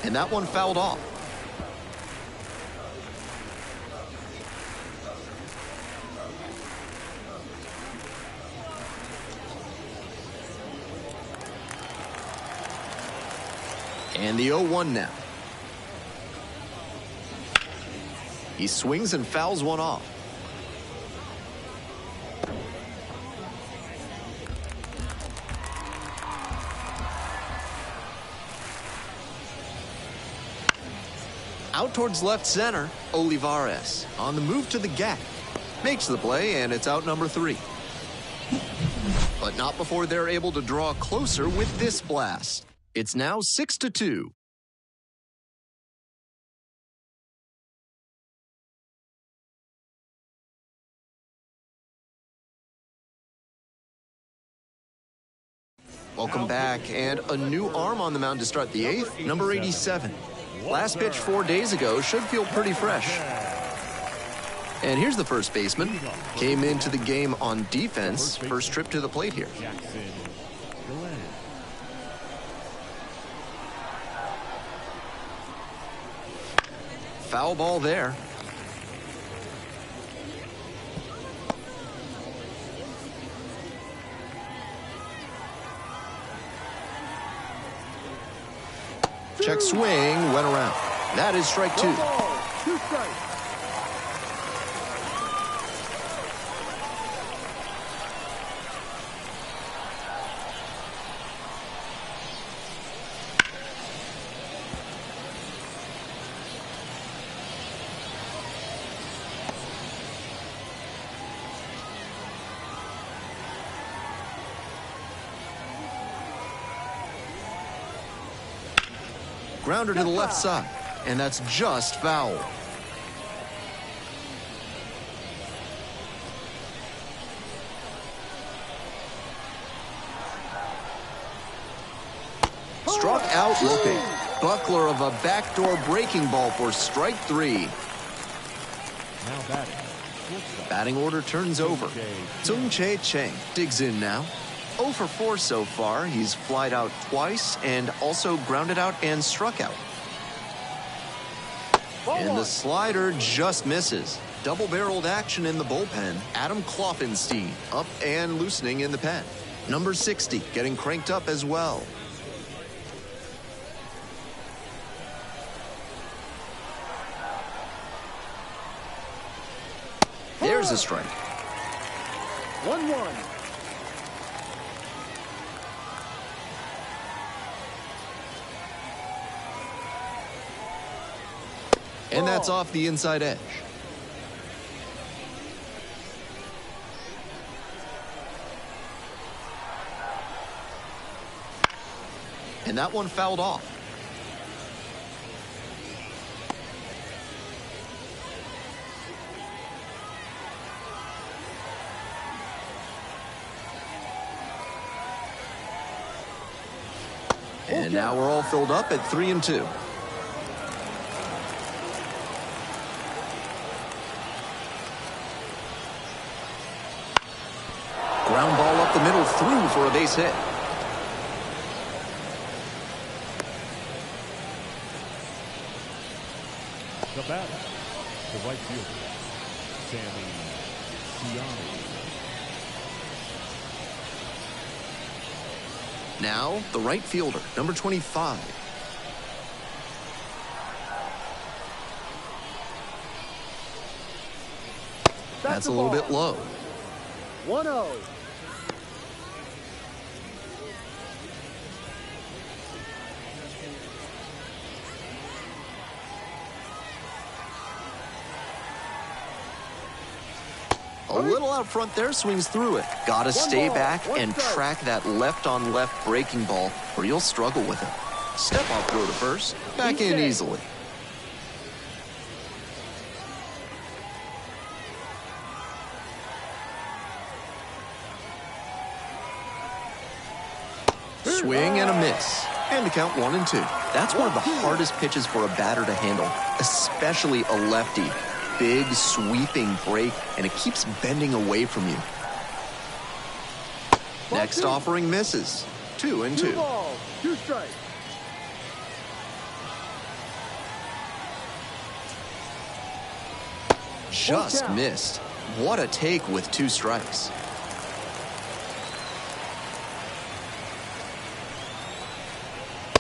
And that one fouled off. And the 0-1 now. He swings and fouls one off. Out towards left center, Olivares on the move to the gap. Makes the play, and it's out number 3. But not before they're able to draw closer with this blast. It's now 6-2. Welcome back, and a new arm on the mound to start the 8th, number 87. Last pitch 4 days ago, should feel pretty fresh. And here's the first baseman. Came into the game on defense, first trip to the plate here. Foul ball there. Check swing, went around. That is strike 2. 2 strikes. Grounder to the left side, and that's just foul. Struck out looking. Buckler of a backdoor breaking ball for strike 3. Now batting. Batting order turns over. Tsung-Che Cheng digs in now. 0 for 4 so far. He's flied out twice and also grounded out and struck out. And the slider just misses. double-barreled action in the bullpen. Adam Kloffenstein up and loosening in the pen. Number 60 getting cranked up as well. There's a strike. 1-1. And that's off the inside edge. And that one fouled off. And now we're all filled up at 3-2. Ground ball up the middle, through for a base hit. The batter, the right fielder, Sammy Siani. Now, the right fielder, number 25. That's a little bit low. 1-0. A little out front there, swings through it. Gotta stay back and track that left-on-left breaking ball, or you'll struggle with it. Step off throw to first, back in easily. Swing and a miss. And the count 1-2. That's one of the hardest pitches for a batter to handle, especially a lefty. Big sweeping break, and it keeps bending away from you. Next offering misses. 2-2. 2 balls, 2 strikes. Just missed. What a take with 2 strikes.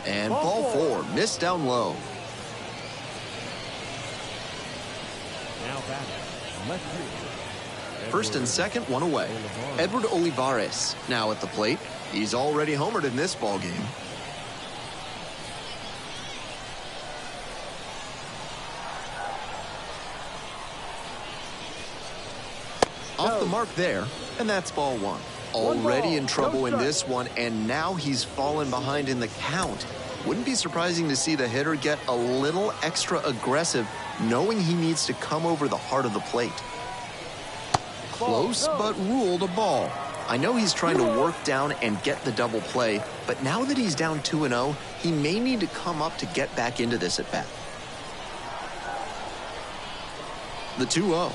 And ball 4, missed down low. Now batting, left fielder. First and second, one away. Edward Olivares now at the plate. He's already homered in this ball game. Off the mark there, and that's ball 1. Already in trouble in this one, and now he's fallen behind in the count. Wouldn't be surprising to see the hitter get a little extra aggressive, knowing he needs to come over the heart of the plate. Close, but ruled a ball. I know he's trying to work down and get the double play, but now that he's down 2-0, he may need to come up to get back into this at bat. The 2-0.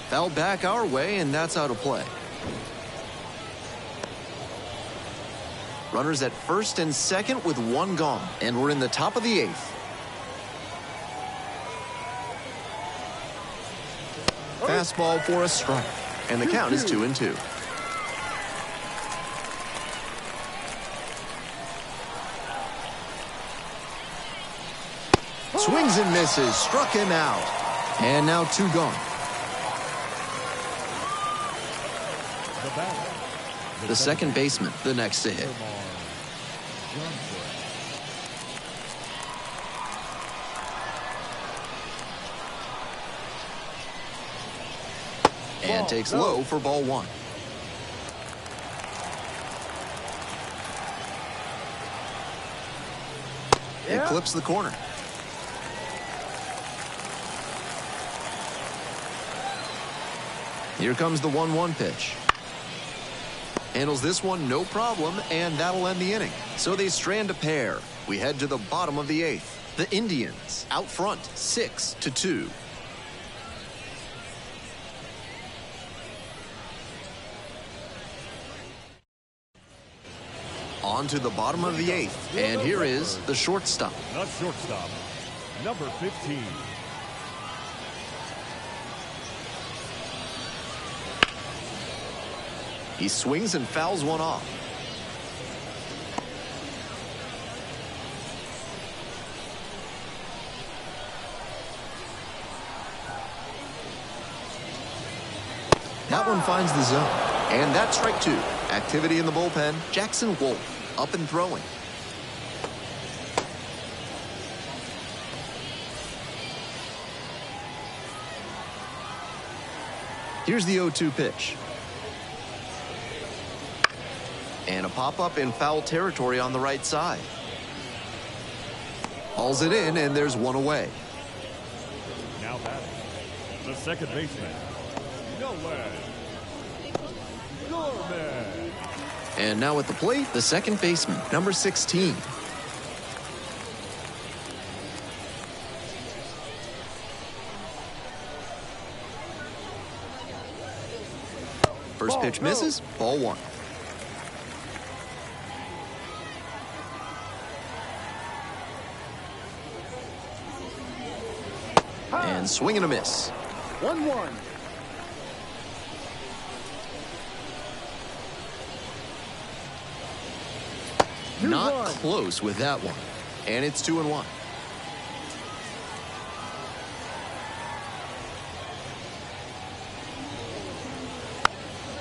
Fouled back our way, and that's out of play. Runners at first and second with 1 gone, and we're in the top of the 8th. Fastball for a strike, and the count is 2-2. Swings and misses, struck him out, and now 2 gone. The second baseman, the next to hit. And takes low for ball 1. It clips the corner. Here comes the 1-1 pitch. Handles this one no problem, and that'll end the inning. So they strand a pair. We head to the bottom of the 8th. The Indians out front, 6-2. On to the bottom of the 8th, and here is the shortstop. The shortstop, number 15. He swings and fouls one off. That one finds the zone. And that's strike two. Activity in the bullpen. Jackson Wolf up and throwing. Here's the 0-2 pitch. And a pop-up in foul territory on the right side. Hauls it in, and there's one away. Now batting, the second baseman, Norman. And now at the plate, the second baseman, number 16. First pitch misses, ball one. And swing and a miss. 1-1. Not close with that one. And it's 2-1.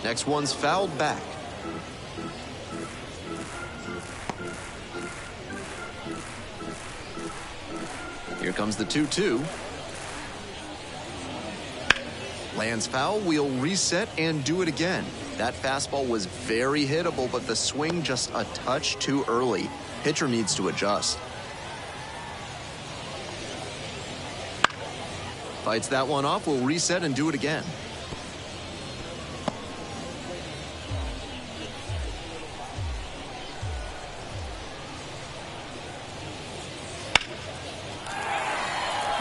Next one's fouled back. Here comes the 2-2. Lands foul, we'll reset and do it again. That fastball was very hittable, but the swing just a touch too early. Pitcher needs to adjust. Fights that one off, we'll reset and do it again.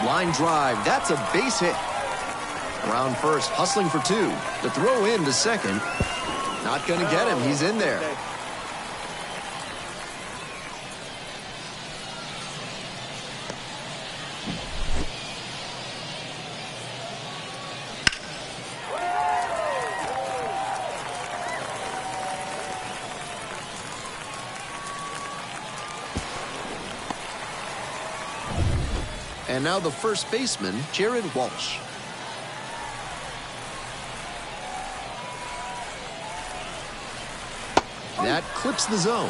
Line drive, that's a base hit. Around first, hustling for two. The throw in to second. Not going to get him, he's in there. And now the first baseman, Jared Walsh. That clips the zone.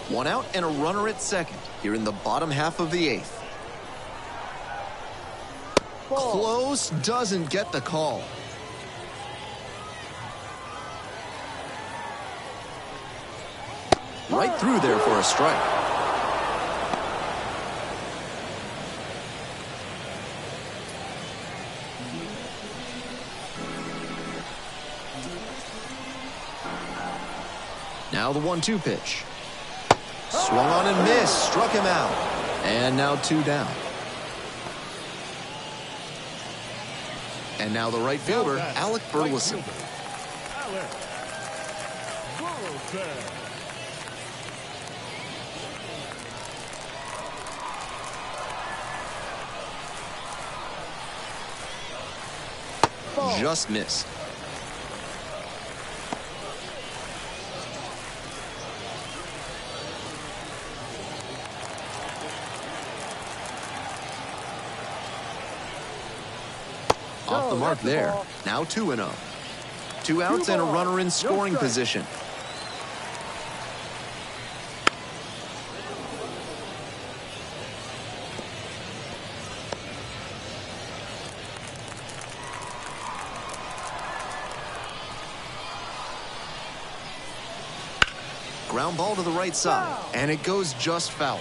One out and a runner at second here in the bottom half of the eighth. Close, doesn't get the call. Right through there for a strike. Now the 1-2 pitch. Swung on and missed, struck him out. And now two down. And now the right fielder, Alec Burleson. Just missed. Off the mark there. Now 2-0. 2 outs and a runner in scoring position. Ground ball to the right side, and it goes just foul.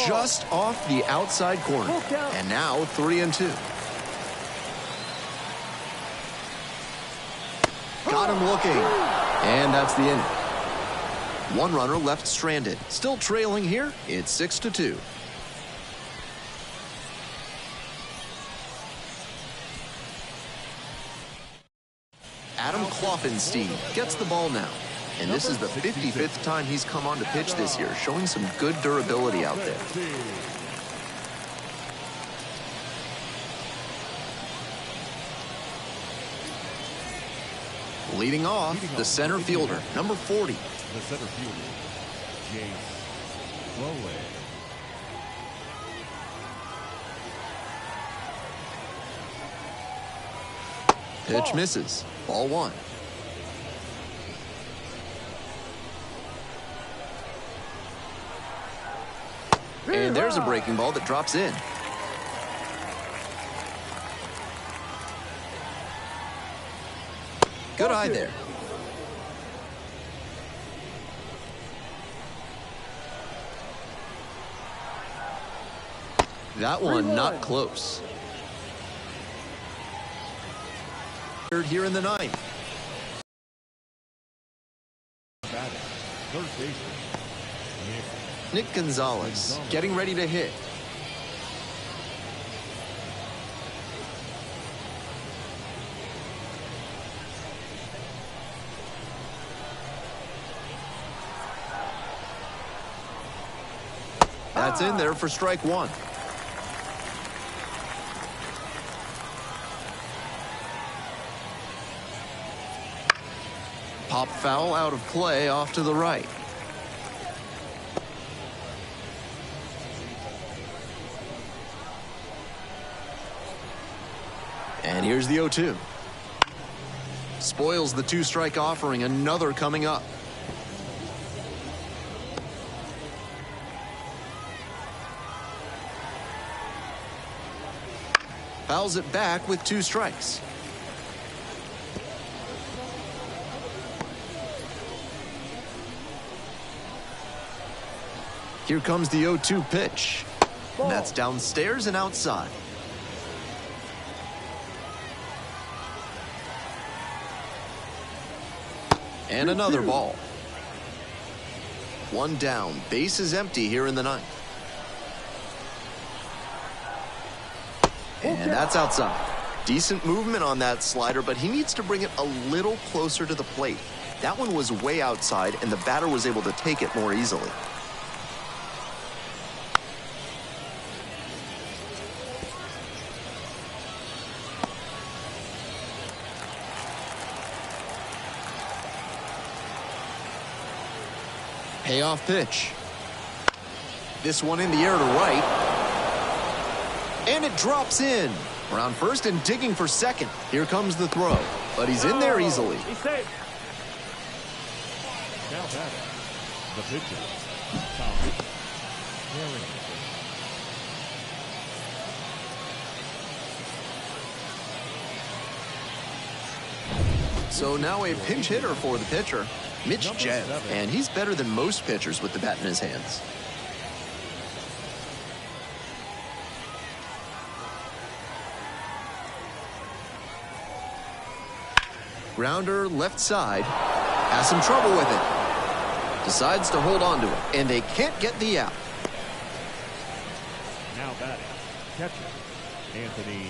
Just off the outside corner. And now 3-2. Got him looking. And that's the inning. One runner left stranded. Still trailing here. It's 6-2. Kloffenstein gets the ball now. And this is the 55th time he's come on to pitch this year, showing some good durability out there. Leading off, the center fielder, number 40. The center fielder, Jace Lowe. Pitch misses. Ball 1. And there's a breaking ball that drops in. Good eye there. That one not close. Third here in the ninth. Third baseman, Nick Gonzalez getting ready to hit. That's in there for strike 1. Pop foul out of play off to the right. And here's the 0-2. Spoils the 2-strike offering, another coming up. Fouls it back with 2 strikes. Here comes the 0-2 pitch. And that's downstairs and outside. And another ball. 1 down. Base is empty here in the ninth. And that's outside. Decent movement on that slider, but he needs to bring it a little closer to the plate. That one was way outside, and the batter was able to take it more easily. Payoff pitch. This one in the air to right. And it drops in. Around first and digging for second. Here comes the throw. But he's in there easily. He's safe. now batting, the pitcher, Tommy Harrington. So now a pinch hitter for the pitcher, Mitch Jeff, and he's better than most pitchers with the bat in his hands. Grounder left side, has some trouble with it. Decides to hold on to it, and they can't get the out. Now batting, catcher, Anthony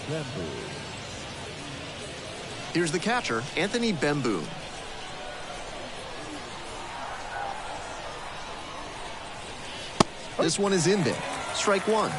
Bemboom. Here's the catcher, Anthony Bemboom. This one is in there. Strike one.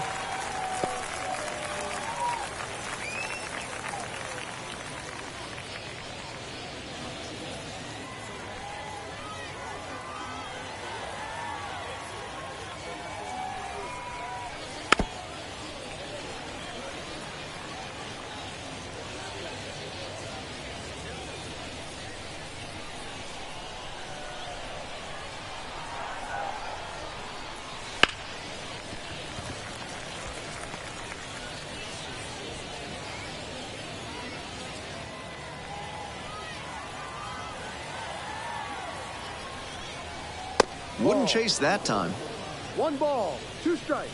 Wouldn't chase that time. 1 ball, 2 strikes.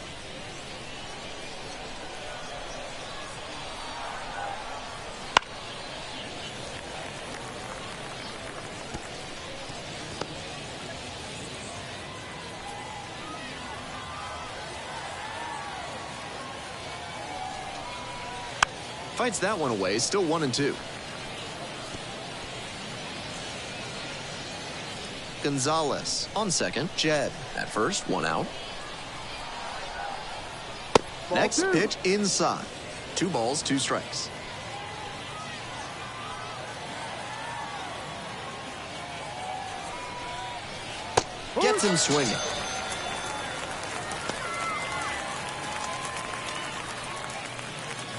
Fights that one away, still 1-2. Gonzalez. On second, Jed. At first, 1 out. Next pitch inside. 2 balls, 2 strikes. Gets him swinging.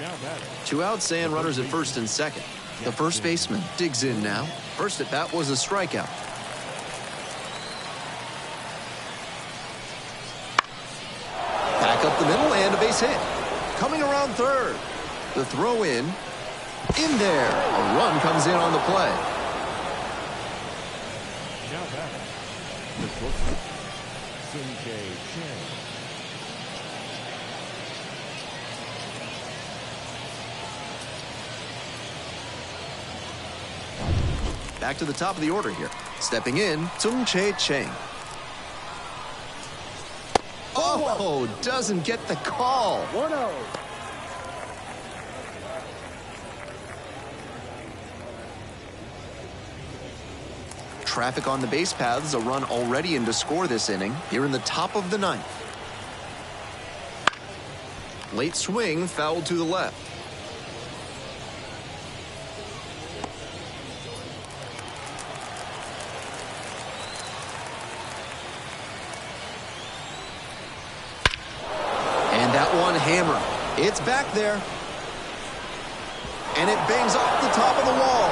Now batting. 2 outs and runners at first and second. The first baseman digs in now. First at bat was a strikeout. Back up the middle and a base hit. Coming around third. The throw in there. A run comes in on the play. Now batting. The shortstop, Chang. Back to the top of the order here. Stepping in, Chang. Oh, doesn't get the call. 1-0. Traffic on the base paths, a run already in to score this inning here in the top of the 9th. Late swing, fouled to the left. And that one hammered. It's back there. And it bangs off the top of the wall.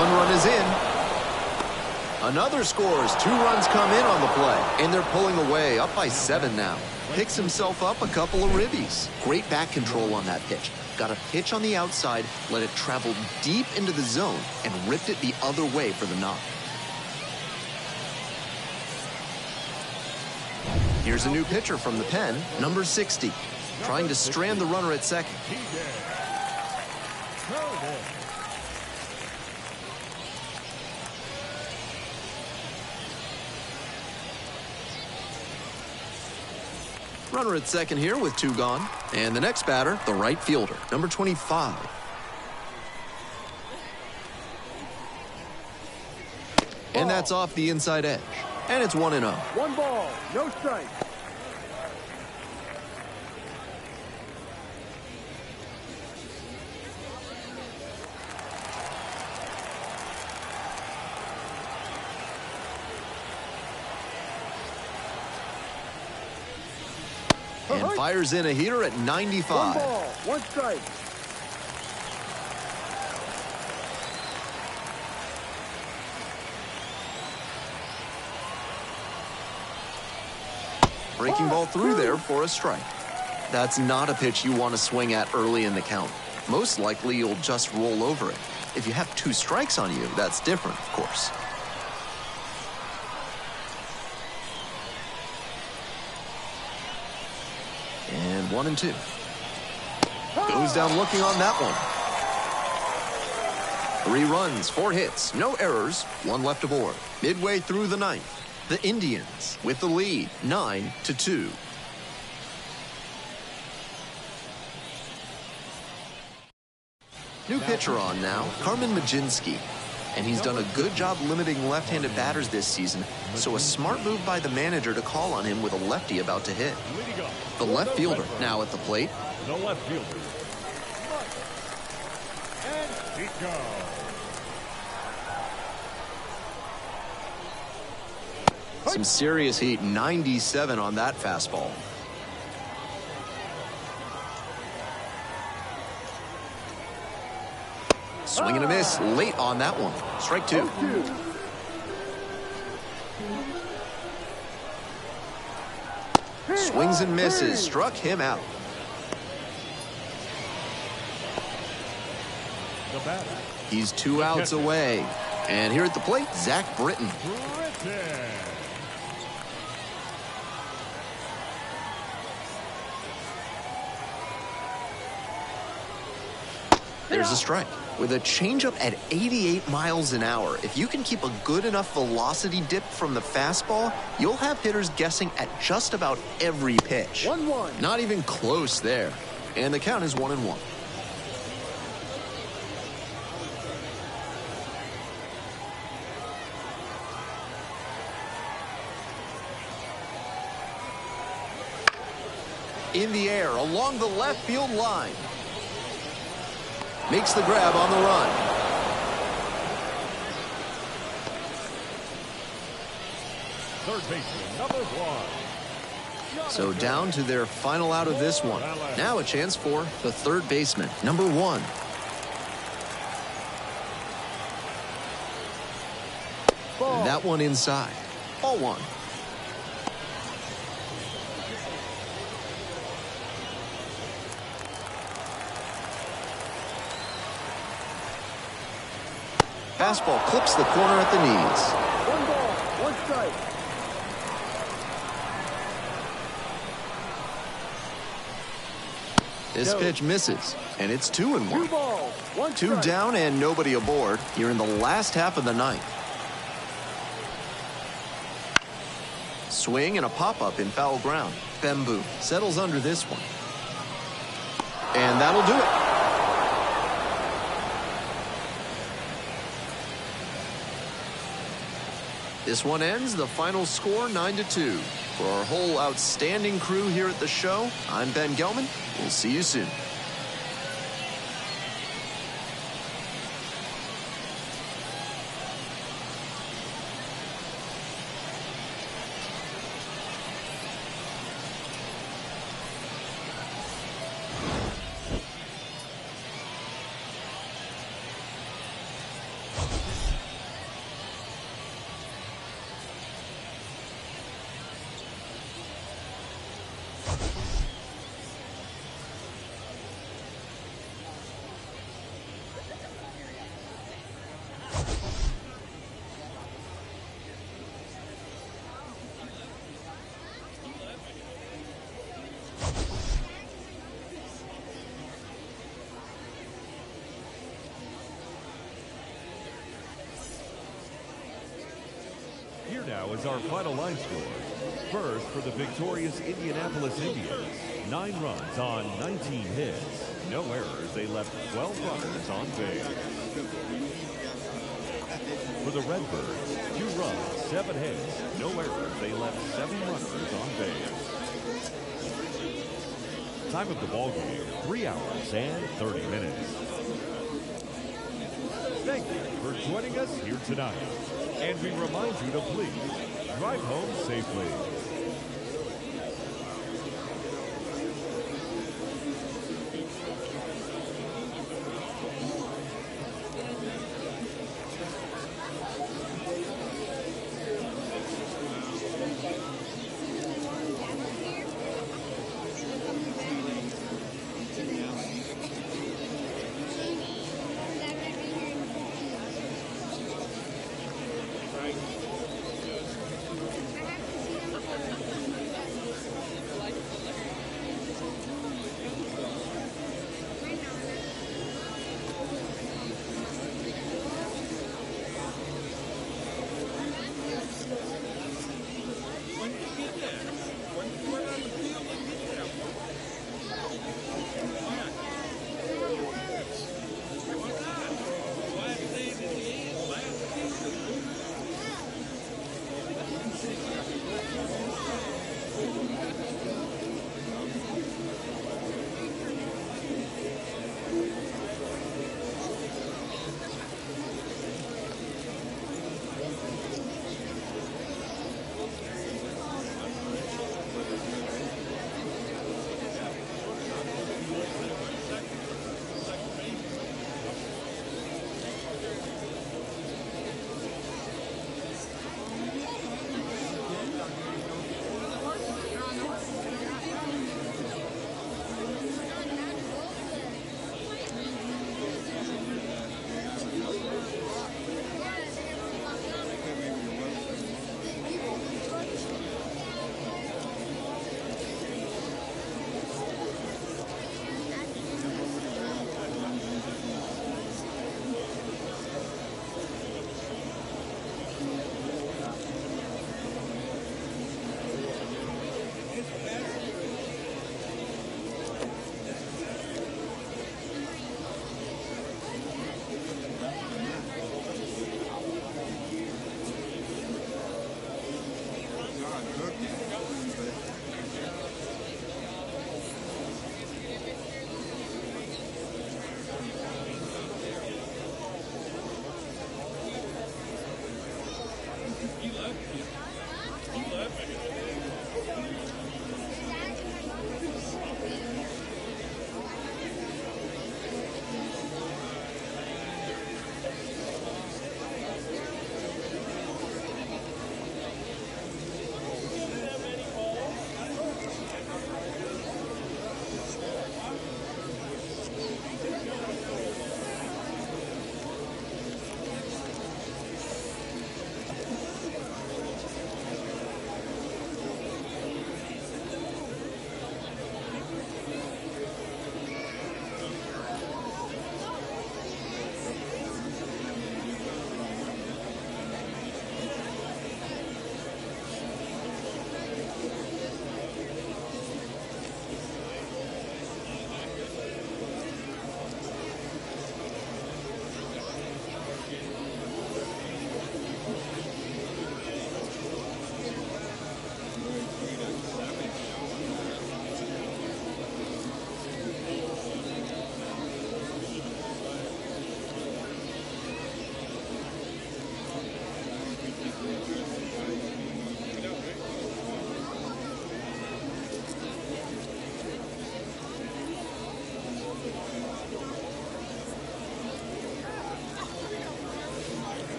1 run is in. Another scores. 2 runs come in on the play. And they're pulling away, up by 7 now. Picks himself up a couple of ribbies. Great back control on that pitch. Got a pitch on the outside, let it travel deep into the zone, and ripped it the other way for the knock. Here's a new pitcher from the pen, number 60. Trying to strand the runner at second. Runner at second here with 2 gone. And the next batter, the right fielder, number 25. And that's off the inside edge. And it's 1-0. 1 ball, no strike. And fires in a heater at 95. 1 ball, 1 strike. Breaking ball through there for a strike. That's not a pitch you want to swing at early in the count. Most likely you'll just roll over it. If you have 2 strikes on you, that's different, of course. And 1-2. Goes down looking on that one. 3 runs, 4 hits, no errors, 1 left aboard. Midway through the 9th, the Indians with the lead, 9-2. New pitcher on now, Carmen Majinski. And he's done a good job limiting left-handed batters this season, so a smart move by the manager to call on him with a lefty about to hit. The left fielder now at the plate. The left fielder. And Chico. Some serious heat, 97 on that fastball. Swing and a miss late on that one. Strike 2. 0-2. Swings and misses. Struck him out. The batter. He's 2 outs away. And here at the plate, Zach Britton. There's a strike. With a changeup at 88 miles an hour, if you can keep a good enough velocity dip from the fastball, you'll have hitters guessing at just about every pitch. 1-1. Not even close there. And the count is 1-1. In the air along the left field line. Makes the grab on the run. Third baseman, number 1. So down to their final out of this one. Now a chance for the third baseman, number 1. Ball. That one inside. Ball 1. Fastball clips the corner at the knees. 1 ball, 1 strike. This pitch misses, and it's 2-1. 2 balls, 1 2 strike. down and nobody aboard here in the last half of the ninth. Swing and a pop-up in foul ground. Bamboo settles under this one. And that'll do it. This one ends the final score 9-2. For our whole outstanding crew here at the show, I'm Ben Gelman. We'll see you soon. Here now is our final line score. First, for the victorious Indianapolis Indians, 9 runs on 19 hits. No errors, they left 12 runners on base. For the Redbirds, 2 runs, 7 hits. No errors, they left 7 runners on base. Time of the ball game, 3 hours and 30 minutes. Thank you for joining us here tonight. And we remind you to please drive home safely.